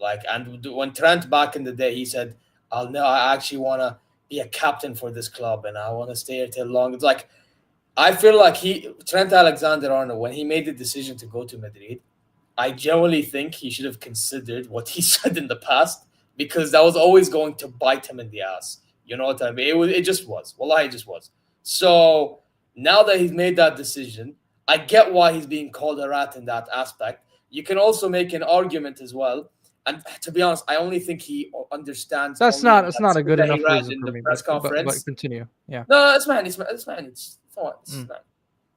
Like, and when Trent back in the day, he said, I actually want to be a captain for this club, and I want to stay here till long. It's like, I feel like Trent Alexander-Arnold, when he made the decision to go to Madrid, I genuinely think he should have considered what he said in the past, because that was always going to bite him in the ass. You know what I mean? It just was. Wallahi, it just was. So now that he's made that decision, I get why he's being called a rat in that aspect. You can also make an argument as well. And to be honest, I only think he understands. It's not a good enough reason for me. Press conference. But continue. Yeah. No, it's fine. It's fine.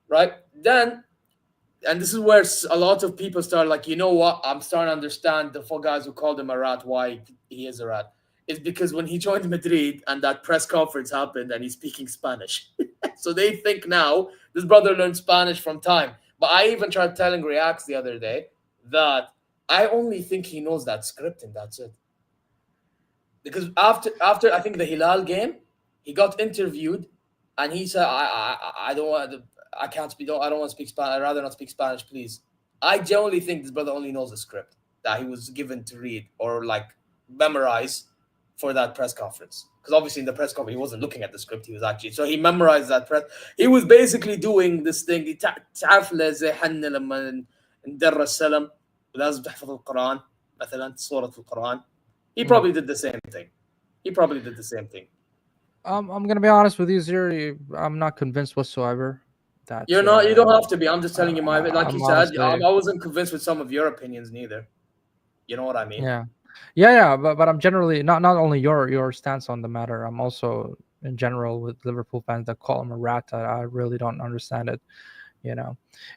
Right? Then, and this is where a lot of people start like, you know what? I'm starting to understand the 4 guys who called him a rat, why he is a rat. It's because when he joined Madrid and that press conference happened and he's speaking Spanish. So they think now this brother learned Spanish from time. But I even tried telling Reacts the other day that I only think he knows that script and that's it. Because after I think the Hilal game, he got interviewed and he said, I don't want to. I can't speak. I don't want to speak Spanish. I'd rather not speak Spanish, please. I genuinely think this brother only knows the script that he was given to read or like memorize for that press conference. Because obviously in the press conference, he wasn't looking at the script. He was actually, so he memorized that press. He was basically doing this thing. تعرف زي حنا لما ندرس سلم ولازم تحفظ القرآن مثلا سورة القرآن. He probably did the same thing. I'm gonna be honest with you, Zeri. I'm not convinced whatsoever. You're not. You don't have to be. I'm just telling you my. Like you said, I wasn't convinced with some of your opinions neither. You know what I mean? Yeah. But I'm generally not only your stance on the matter. I'm also in general with Liverpool fans that call him a rat. I really don't understand it.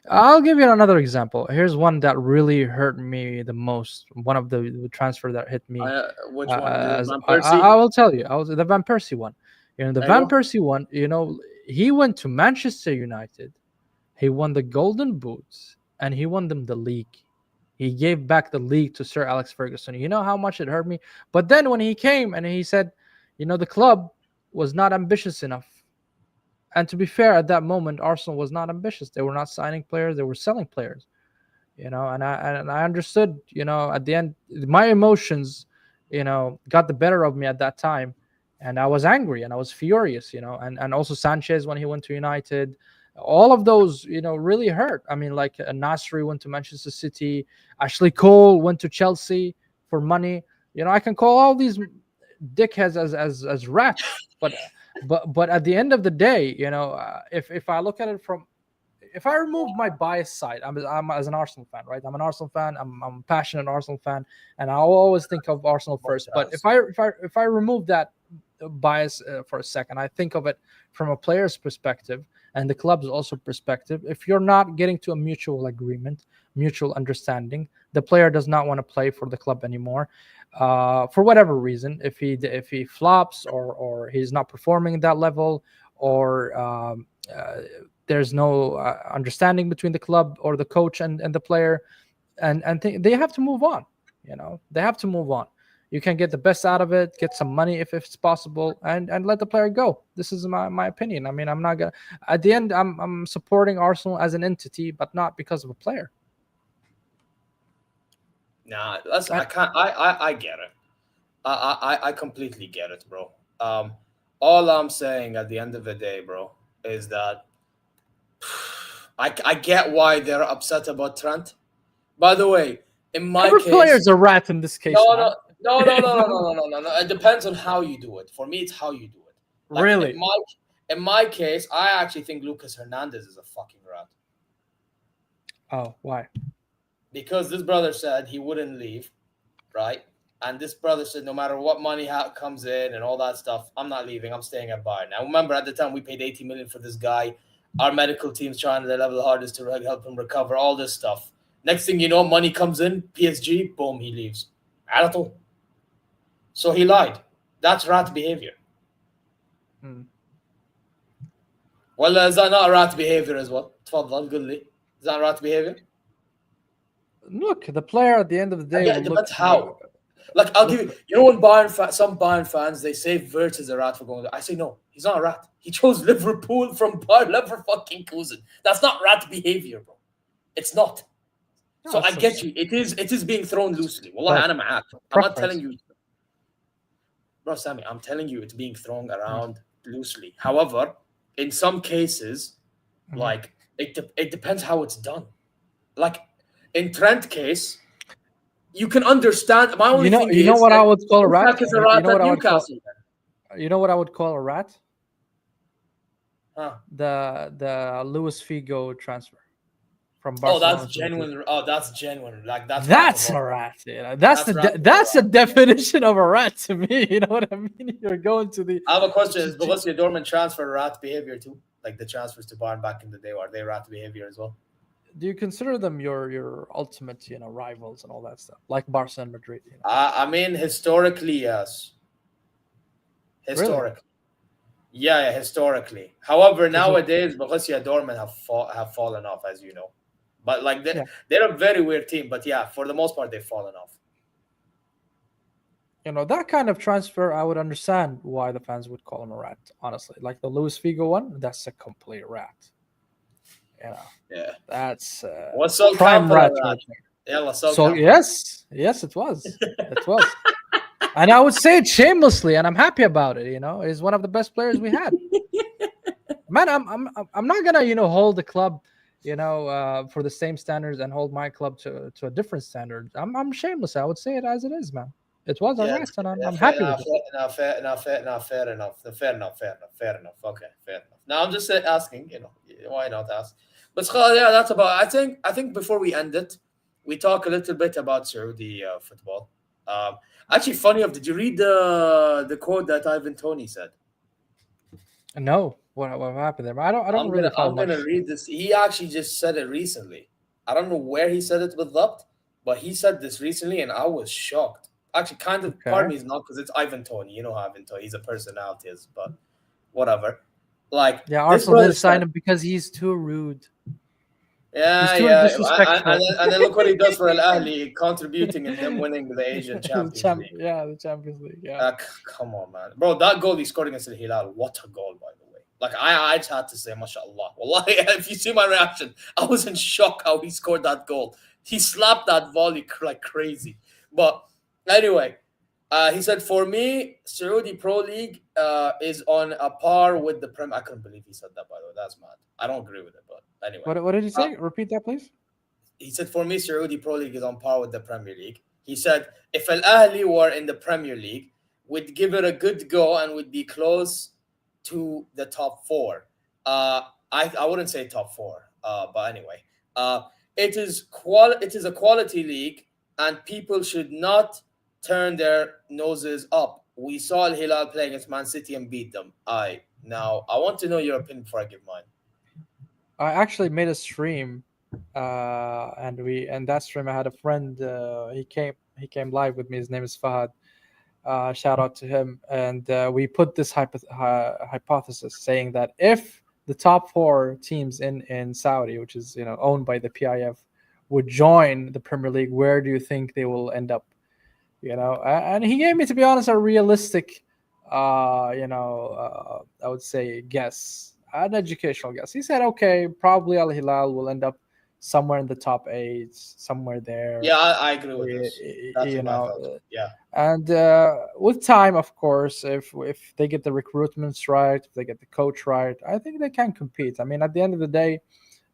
I'll give you another example. Here's one that really hurt me the most. One of the transfer that hit me. Which one? Van Persie? I will tell you. The Van Persie one. Van Persie one. He went to Manchester United. He won the Golden Boots, and he won them the league. He gave back the league to Sir Alex Ferguson. You know how much it hurt me? But then when he came and he said, the club was not ambitious enough. And to be fair, at that moment, Arsenal was not ambitious. They were not signing players. They were selling players. And I understood, at the end, my emotions, got the better of me at that time. And I was angry and I was furious, and also Sanchez when he went to United, all of those, really hurt. I mean, like Nasri went to Manchester City, Ashley Cole went to Chelsea for money. I can call all these dickheads as rats, but But at the end of the day, if I look at it from, if I remove my bias side, I'm as an Arsenal fan, right? I'm an Arsenal fan. I'm a passionate Arsenal fan, and I'll always think of Arsenal first. But if I remove that bias for a second, I think of it from a player's perspective and the club's also perspective. If you're not getting to a mutual agreement, mutual understanding, the player does not want to play for the club anymore, for whatever reason. If he flops or he's not performing at that level, or there's no understanding between the club or the coach and the player, and they have to move on. They have to move on. You can get the best out of it, get some money if it's possible, and let the player go. This is my opinion. I mean, I'm not gonna. At the end, I'm supporting Arsenal as an entity, but not because of a player. Nah, I can't. I get it. I completely get it, bro. All I'm saying at the end of the day, bro, is that I get why they're upset about Trent. By the way, in my Every case, player's a rat in this case. No. It depends on how you do it. For me, it's how you do it. Like, really? In my case, I actually think Lucas Hernandez is a fucking rat. Oh, why? Because this brother said he wouldn't leave, right? And this brother said no matter what money comes in and all that stuff, I'm not leaving. I'm staying at Bayern. Now, remember, at the time, we paid 80 million for this guy. Our medical team's trying their level hardest to help him recover, all this stuff. Next thing you know, money comes in, PSG, boom, he leaves. Arato. So he lied. That's rat behavior. Well, is that not rat behavior as well? تفضل قل لي. Is that rat behavior? Look, the player at the end of the day. That's how. Like, I'll give you. When some Bayern fans, they say Wirtz is a rat for going there. I say no, he's not a rat. He chose Liverpool from Bayer Leverkusen. That's not rat behavior, bro. It's not. So I get you. It is being thrown loosely. Wallah, I'm not telling you. Bro, Sammy, I'm telling you it's being thrown around loosely. However, in some cases, like, it depends how it's done. Like, in Trent case, you can understand. My only thing you know what I would call a rat? You know what I would call a rat? Huh. The Luis Figo transfer from Barcelona. That's genuine. Like, that's a rat. That's the definition of a rat to me. You know what I mean? You're going to the. I have a question. Is Borussia Dortmund transfer rat behavior too? Like the transfers to Bayern back in the day, are they rat behavior as well? Do you consider them your ultimate, rivals and all that stuff, like Barca and Madrid? I mean, historically, yes. Historically, really? Yeah, historically. However, nowadays, Borussia Dortmund have fallen off, as you know. But like they're a very weird team. But yeah, for the most part, they've fallen off. That kind of transfer, I would understand why the fans would call him a rat. Honestly, like the Luis Figo one, that's a complete rat. Yeah, that's what's so prime rat. So yes, it was. It was. And I would say it shamelessly, and I'm happy about it. He's one of the best players we had. Man, I'm not gonna hold the club, for the same standards and hold my club to a different standard. I'm shameless. I would say it as it is, man. It was a rat, and I'm happy with it. Fair enough. Okay, fair enough. Now I'm just asking. Why not ask? But yeah, that's about. I think before we end it, we talk a little bit about Saudi football. Actually, funny enough, did you read the quote that Ivan Toney said? No. What happened there? I don't I'm gonna read this. He actually just said it recently. I don't know where he said it with that, but he said this recently, and I was shocked. Actually, kind of part of me is not, because it's Ivan Toney. You know how Ivan Toney, he's a personality, but whatever. Like, Arsenal didn't sign him because he's too rude. Yeah. And then look what he does for Al Ahly, contributing and them winning the Asian Champions League. Yeah, the Champions League. Yeah. Come on, man, bro. That goal he scored against Al Hilal, what a goal, by the way. Like, I just had to say, mashallah. Wallahi, if you see my reaction, I was in shock how he scored that goal. He slapped that volley like crazy. But anyway, he said, for me, Saudi Pro League is on a par with the Prem. I couldn't believe he said that, by the way. That's mad. I don't agree with it, but anyway. What did he say? Repeat that, please. He said, for me, Saudi Pro League is on par with the Premier League. He said, if Al Ahly were in the Premier League, we'd give it a good go and would be close to the top four. I wouldn't say top four, but anyway, it is a quality league, and people should not turn their noses up. We saw Al Hilal play against Man City and beat them. I want to know your opinion before I give mine. I actually made a stream, and that stream I had a friend. He came live with me. His name is Fahad. Shout out to him. And we put this hypothesis saying that if the top four teams in Saudi, which is owned by the PIF, would join the Premier League, where do you think they will end up? And he gave me, to be honest, a realistic, I would say guess, an educational guess. He said, okay, probably Al Hilal will end up somewhere in the top 8, somewhere there. Yeah, I agree with this. That's yeah. And with time, of course, if they get the recruitments right, if they get the coach right, I think they can compete. I mean, at the end of the day,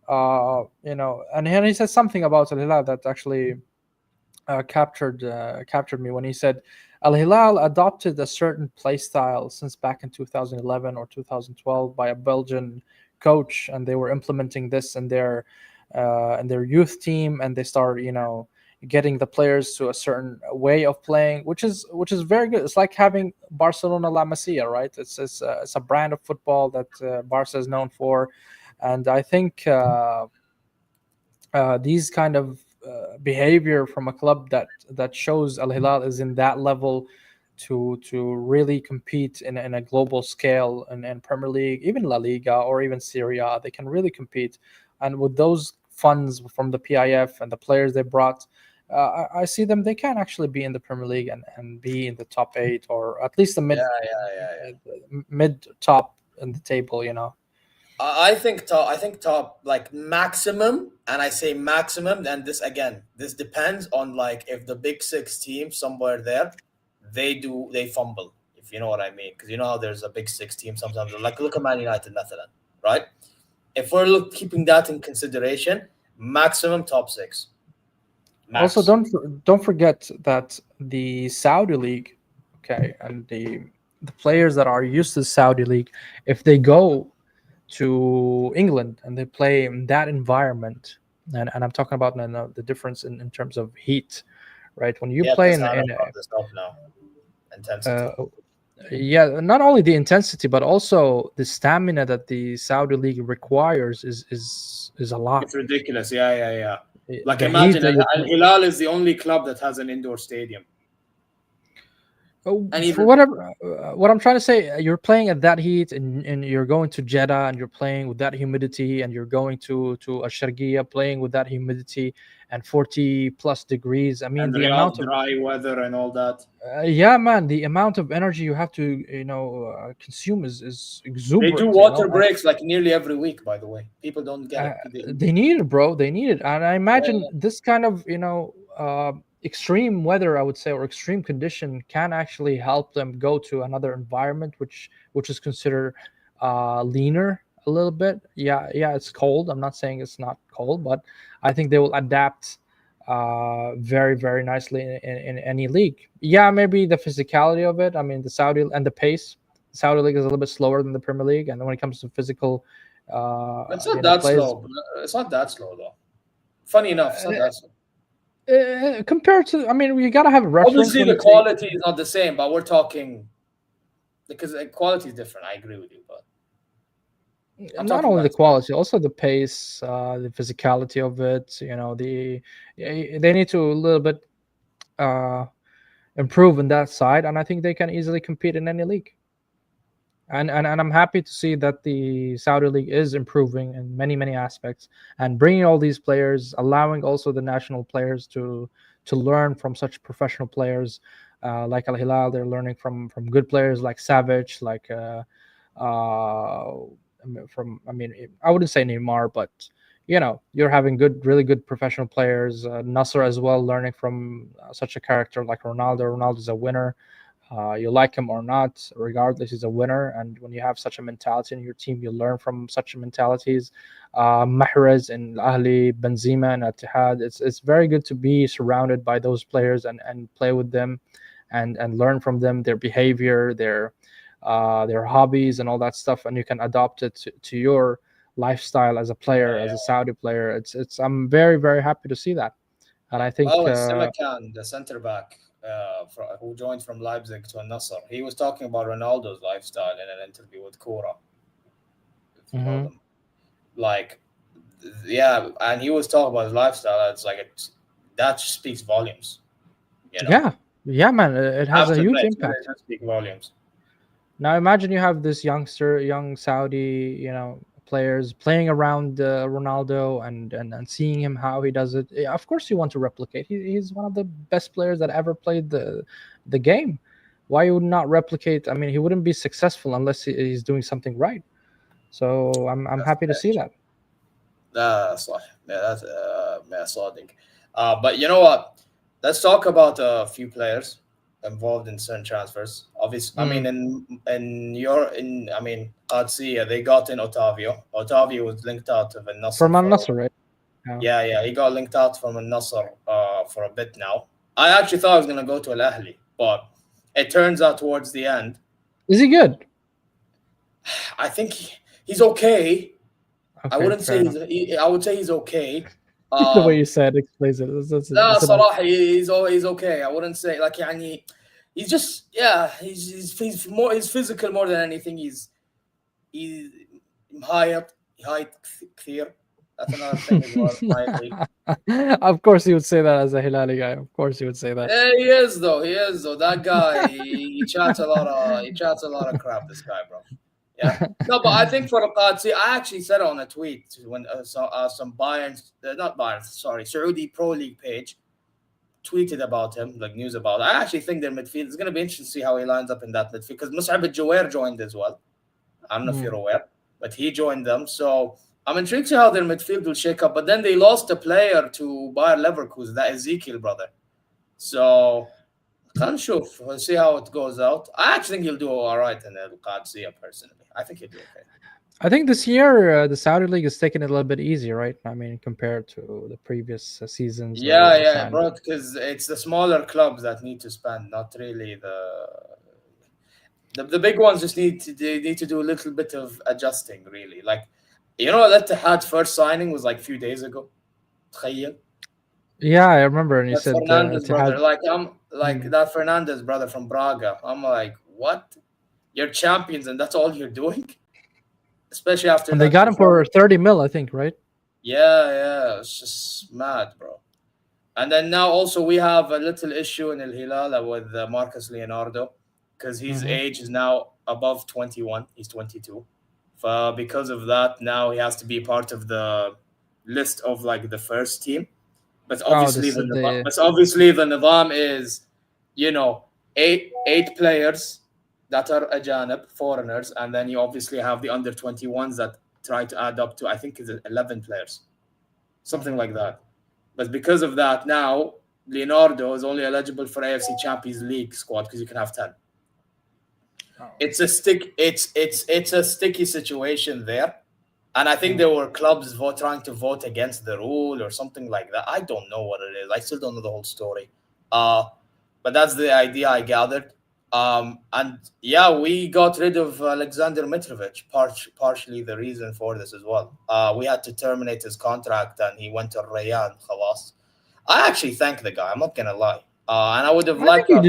and he said something about Al Hilal that actually captured me when he said Al Hilal adopted a certain play style since back in 2011 or 2012 by a Belgian coach, and they were implementing this in their youth team, and they started getting the players to a certain way of playing, which is very good. It's like having Barcelona La Masia, right? It's a brand of football that Barca is known for, and I think these kind of behavior from a club that shows Al Hilal is in that level to really compete in a global scale and Premier League, even La Liga or even Serie A, they can really compete. And with those funds from the PIF and the players they brought, I see them. They can actually be in the Premier League and be in the top 8 or at least the mid top in the table. I think top like maximum, and I say maximum. And this depends on like if the big 6 teams somewhere there, they fumble, if you know what I mean, because how there's a big 6 team sometimes. Like look at Man United, Netherlands, right? If we're keeping that in consideration, maximum top 6. Max. Also, don't forget that the Saudi League, okay, and the players that are used to the Saudi League, if they go to England and they play in that environment, and I'm talking about the difference in terms of heat, right? When you play in intensity. Not only the intensity, but also the stamina that the Saudi League requires is a lot. It's ridiculous. Yeah. Like imagine Al Hilal is the only club that has an indoor stadium. And for whatever, what I'm trying to say, you're playing at that heat, and you're going to Jeddah, and you're playing with that humidity, and you're going to Ashargiya playing with that humidity and 40 plus degrees. I mean, and the amount of dry weather and all that. Yeah, man, the amount of energy you have to consume is exuberant. They do water breaks like nearly every week. By the way, people don't get it. They need it, bro. They need it, and I imagine this kind of extreme weather, I would say, or extreme condition can actually help them go to another environment which is considered leaner a little bit. Yeah, it's cold. I'm not saying it's not cold, but I think they will adapt very, very nicely in any league. Yeah, maybe the physicality of it. I mean, the Saudi and the pace. The Saudi League is a little bit slower than the Premier League, and when it comes to physical, it's not that slow. It's not that slow though. Funny enough, it's not that slow. Compared to, I mean, you gotta have a reference. Obviously, the quality is not the same, but we're talking because the quality is different. I agree with you, but not only the quality, also the pace, the physicality of it. They need to a little bit improve in that side, and I think they can easily compete in any league. And I'm happy to see that the Saudi League is improving in many aspects and bringing all these players, allowing also the national players to learn from such professional players like Al Hilal. They're learning from good players like Savage, like I wouldn't say Neymar, but you're having really good professional players. Nasser as well, learning from such a character like Ronaldo. Ronaldo's a winner. You like him or not, regardless, he's a winner. And when you have such a mentality in your team, you learn from such mentalities. Mahrez and Ahli, Benzema and Etihad. It's very good to be surrounded by those players and play with them and learn from them, their behavior, their their hobbies and all that stuff, and you can adopt it to your lifestyle as a player, as a Saudi player. It's I'm very, very happy to see that. And I think Oh, and Semakan, the center back, who joined from Leipzig to Nasser, he was talking about Ronaldo's lifestyle in an interview with Kora. If you know them, like, yeah, and he was talking about his lifestyle. It's like that speaks volumes. You know? Yeah, man, it has a huge impact. It does speak volumes. Now imagine you have this young Saudi, players playing around Ronaldo and seeing him how he does it. Yeah, of course, you want to replicate. He's one of the best players that ever played the game. Why you would not replicate? I mean, he wouldn't be successful unless he's doing something right. So I'm happy to see that. That's صادق. But you know what? Let's talk about a few players involved in certain transfers. Obviously, I mean, Qadsiya, they got in Otavio. Otavio was linked out of Al Nassr from Al Nassr, right? Yeah, he got linked out from Al Nassr for a bit now. I actually thought he was going to go to Al Ahli, but it turns out towards the end. Is he good? I think he's okay. I wouldn't say I would say he's okay. The way you said explains it. صراحة he's okay. I wouldn't say like يعني he's just he's physical more than anything. He's height كثير. That's another thing as well. Of course he would say that as a Hilali guy. Of course he would say that. Yeah, he is though. That guy he chats a lot of crap, this guy, bro. Yeah. No, but I think for Qadsi, I actually said it on a tweet when some Saudi Pro League page tweeted about him, like news about it. I actually think their midfield is going to be interesting to see how he lines up in that midfield because Mus'ab al-Jawair joined as well. I don't know if you're aware, but he joined them. So I'm intrigued to see how their midfield will shake up. But then they lost a player to Bayer Leverkusen, that Ezekiel brother. So we'll see how it goes out. I actually think he'll do all right in the Qadsiya personally. I think he'll do okay. I think this year the Saudi League is taking it a little bit easier, right? I mean, compared to the previous seasons. Yeah, bro, because it's the smaller clubs that need to spend, not really the big ones. Just need to do a little bit of adjusting, really. Like, Al Ittihad first signing was like a few days ago. تخيل. Yeah, I remember, and you said Fernandez brother. That Fernandez brother from Braga. I'm like, what? You're champions, and that's all you're doing? Especially after. And they got him for 30 mil, I think, right? Yeah, it's just mad, bro. And then now also we have a little issue in Al Hilal with Marcus Leonardo because his age is now above 21. He's 22. Because of that, now he has to be part of the list of like the first team. But obviously, the Nizam is, 8 players that are Ajanib, foreigners, and then you obviously have the under 21s that try to add up to, I think, is 11 players, something like that. But because of that, now Leonardo is only eligible for AFC Champions League squad because you can have 10. It's a sticky situation there. And I think there were clubs trying to vote against the rule or something like that. I don't know what it is. I still don't know the whole story. But that's the idea I gathered. And yeah, we got rid of Alexander Mitrovic, partially the reason for this as well. We had to terminate his contract and he went to Rayan. Khalas. I actually thank the guy. I'm not going to lie. And I would have liked. I think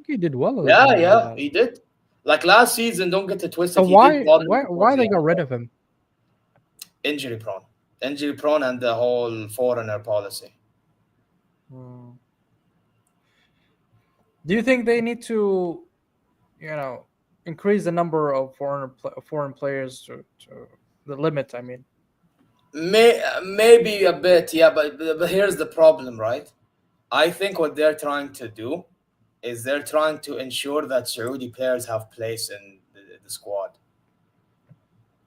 he did well. Yeah, he did. Like last season, don't get it twisted. So why they got rid of him? Injury prone, and the whole foreigner policy. Do you think they need to, increase the number of foreign players to the limit? I mean, maybe a bit, yeah. But here's the problem, right? I think what they're trying to do is they're trying to ensure that Saudi players have place in the squad.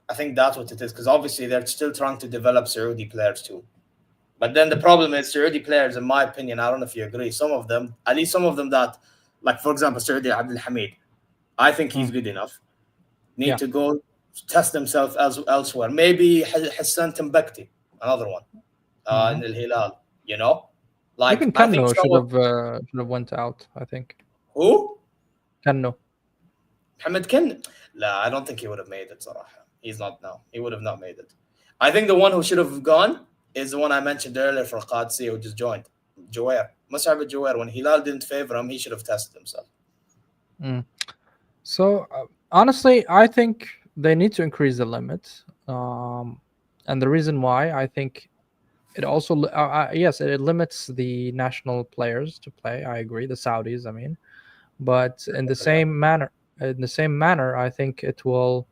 I think that's what it is, because obviously they're still trying to develop Saudi players too. But then the problem is Saudi players, in my opinion, I don't know if you agree, at least some of them that, like for example, Saudi Abdul Hamid, I think he's good enough. Need to go test themselves elsewhere. Maybe Hassan Timbukti, another one, in Al Hilal, Like, even Kano should have went out, I think. Who? Kano. Mohamed Ken, I don't think he would have made it, صراحة. He's not now. He would have not made it. I think the one who should have gone is the one I mentioned earlier for Qadsi, who just joined. Jower. Mus'ab Jower. When Hilal didn't favor him, he should have tested himself. So honestly, I think they need to increase the limit. And the reason why, I think it also yes, it limits the national players to play. I agree, the Saudis, I mean, but in the same manner, I think it will,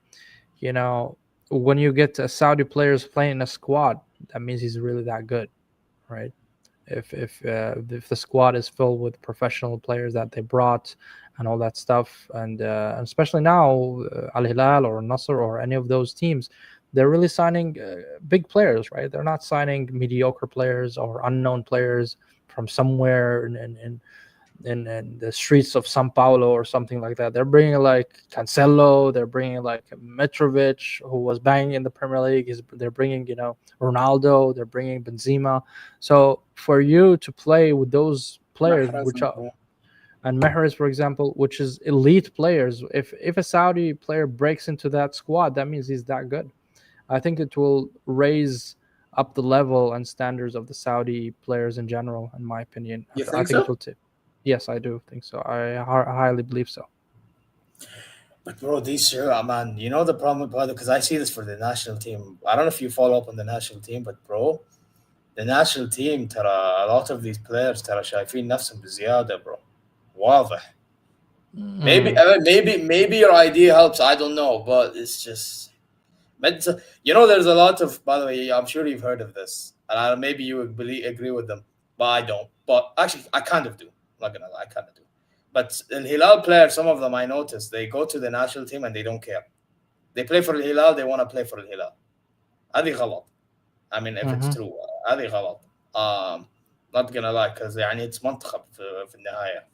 when you get Saudi players playing in a squad, that means he's really that good, right? If the squad is filled with professional players that they brought and all that stuff, and especially now Al Hilal or Nasr or any of those teams, they're really signing big players, right? They're not signing mediocre players or unknown players from somewhere in the streets of Sao Paulo or something like that. They're bringing like Cancelo, they're bringing like Mitrovic, who was banging in the Premier League. They're bringing, Ronaldo, they're bringing Benzema. So for you to play with those players, and Mahrez, for example, which is elite players, if a Saudi player breaks into that squad, that means he's that good. I think it will raise up the level and standards of the Saudi players in general, in my opinion. You I think so? it will Yes, I do think so. I highly believe so. But bro, these man, you know the problem with because I see this for the national team. I don't know if you follow up on the national team, but bro, the national team, a lot of these players, شايفين نفسهم بزيادة, bro. واضح. Maybe your idea helps. I don't know, but it's just. But there's a lot of. By the way, I'm sure you've heard of this, and maybe you would agree with them, but I don't. But actually, I kind of do. I'm not gonna lie, I kind of do. But the Hilal players, some of them I noticed, they go to the national team and they don't care. They play for Hilal, they want to play for Hilal. هذه غلط. I mean, if it's true, هذه غلط. Not gonna lie, because it's منتخب في النهاية.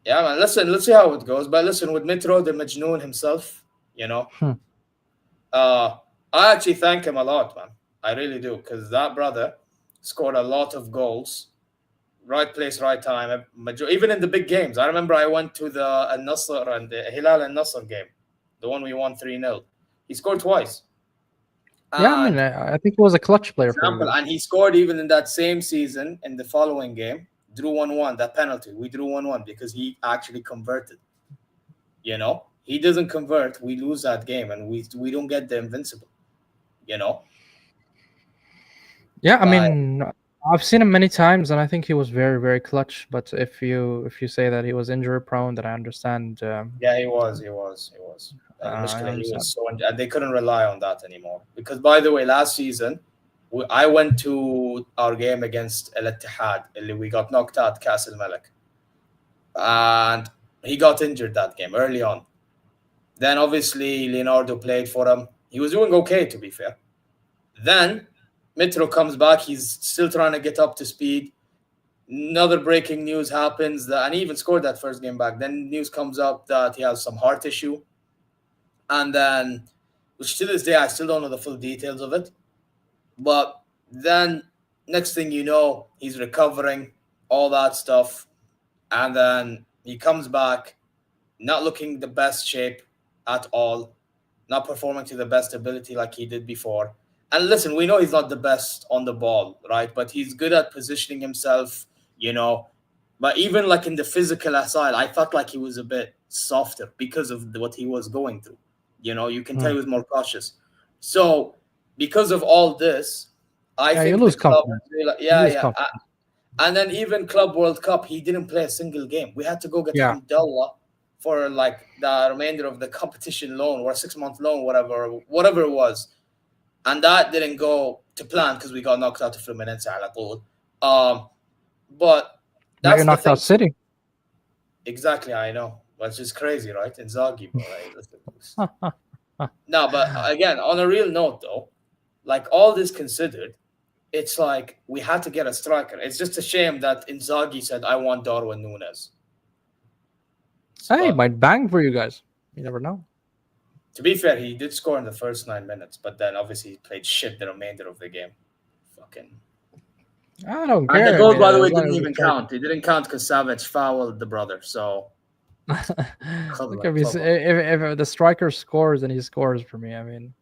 Yeah, man. Listen, let's see how it goes. But listen, with Mitro, the Majnoon himself, I actually thank him a lot, man. I really do, because that brother scored a lot of goals. Right place, right time. Even in the big games. I remember I went to the Al-Nasr and the Hilal Al-Nasr game, the one we won 3-0. He scored twice. Yeah, I mean, I think he was a clutch player for you. And he scored even in that same season in the following game. Drew 1-1, that penalty. We drew 1-1 because he actually converted. He doesn't convert, we lose that game, and we don't get the invincible. Yeah, I mean, I've seen him many times, and I think he was very, very clutch. But if you say that he was injury prone, then I understand. Yeah, he was. He was so, and they couldn't rely on that anymore. Because, by the way, last season, I went to our game against Al Ittihad. We got knocked out, Kas Al Malik, and he got injured that game early on. Then, obviously, Leonardo played for him. He was doing okay, to be fair. Then Mitro comes back. He's still trying to get up to speed. Another breaking news happens, and he even scored that first game back. Then news comes up that he has some heart issue. And then, which to this day, I still don't know the full details of it. But then, next thing you know, he's recovering, all that stuff. And then he comes back, not looking the best shape at all, not performing to the best ability like he did before. And listen, we know he's not the best on the ball, right? But he's good at positioning himself, But even like in the physical side, I felt like he was a bit softer because of what he was going through. You can tell he was more cautious. So because of all this, I think you lose confidence. And then even Club World Cup, he didn't play a single game. We had to go get Hamdallah for like the remainder of the competition loan or a 6-month loan, whatever it was. And that didn't go to plan because we got knocked out to Fluminense على طول. But that's knocked out City. Exactly, I know. But it's just crazy, right? Inzaghi, bro. No, but again, on a real note, though, like all this considered, it's like we had to get a striker. It's just a shame that Inzaghi said, I want Darwin Núñez. Hey, might bang for you guys. You never know. To be fair, he did score in the first 9 minutes, but then obviously he played shit the remainder of the game. Fucking. I don't care. And the goal, by the way, didn't even count. It didn't count because Savage fouled the brother. So, Look at me. If the striker scores, then he scores for me. I mean,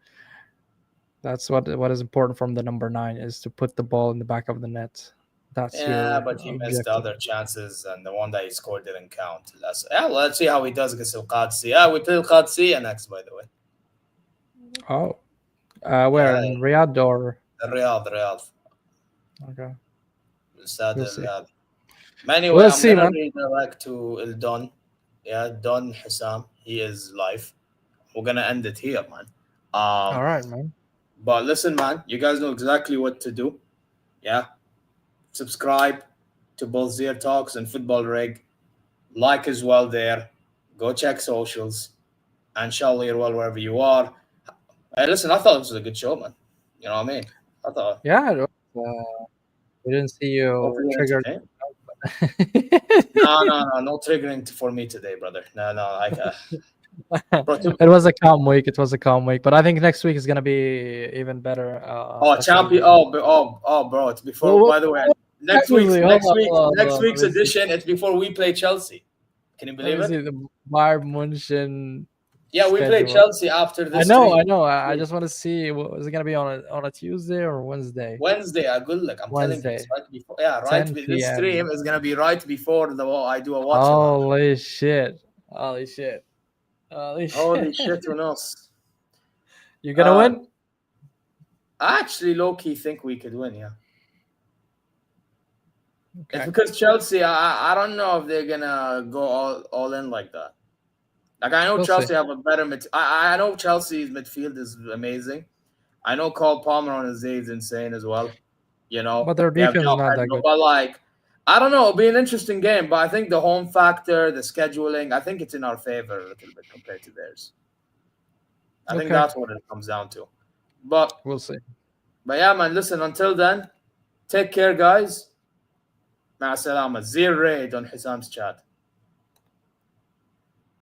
that's what is important from the number 9 is to put the ball in the back of the net. That's Yeah, your but he missed objective. the other chances, and the one that he scored didn't count. Let's see how he does against Al-Qadsi. Yeah, we play Al-Qadsi next, by the way. Oh, where in Riyadh or Riyadh. okay? We'll see. Riyadh. Anyway, We'll I'm see, gonna man. redirect to Don. Yeah, Don Hassam. He is live. We're gonna end it here, man. All right, man. But listen, man, you guys know exactly what to do. Yeah. Subscribe to both ZeerTalks and Footbal Rig. Like as well there. Go check socials. And inshallah you're well wherever you are. Hey, listen, I thought this was a good show, man. You know what I mean? I thought. Yeah, we didn't see you triggered. No triggering for me today, brother. No. It was a calm week. But I think next week is gonna be even better. Champion! Bro! It's before. By the way, next week's edition. It's before we play Chelsea. Can you believe it? The Bayern Munchen. Yeah, we play Chelsea after this. I know. I just want to see. Is it gonna be on a Tuesday or Wednesday? Wednesday. Good luck. I'm telling you, it's right before. Yeah, right. This stream is gonna be right before I do a watch. Holy shit! Holy shit, who knows? You gonna win? I actually low-key think we could win, yeah. Okay. It's because Chelsea, I don't know if they're gonna go all in like that. Like I know Chelsea have a better I know Chelsea's midfield is amazing. I know Cole Palmer on his day is insane as well. You know, but their defense is not that good. But like, I don't know, it'll be an interesting game. But I think the home factor, the scheduling, I think it's in our favor a little bit compared to theirs. I think that's what it comes down to. But we'll see. But yeah, man, listen, until then, take care, guys. مع السلامة. Zeer Raid on Hissam's chat.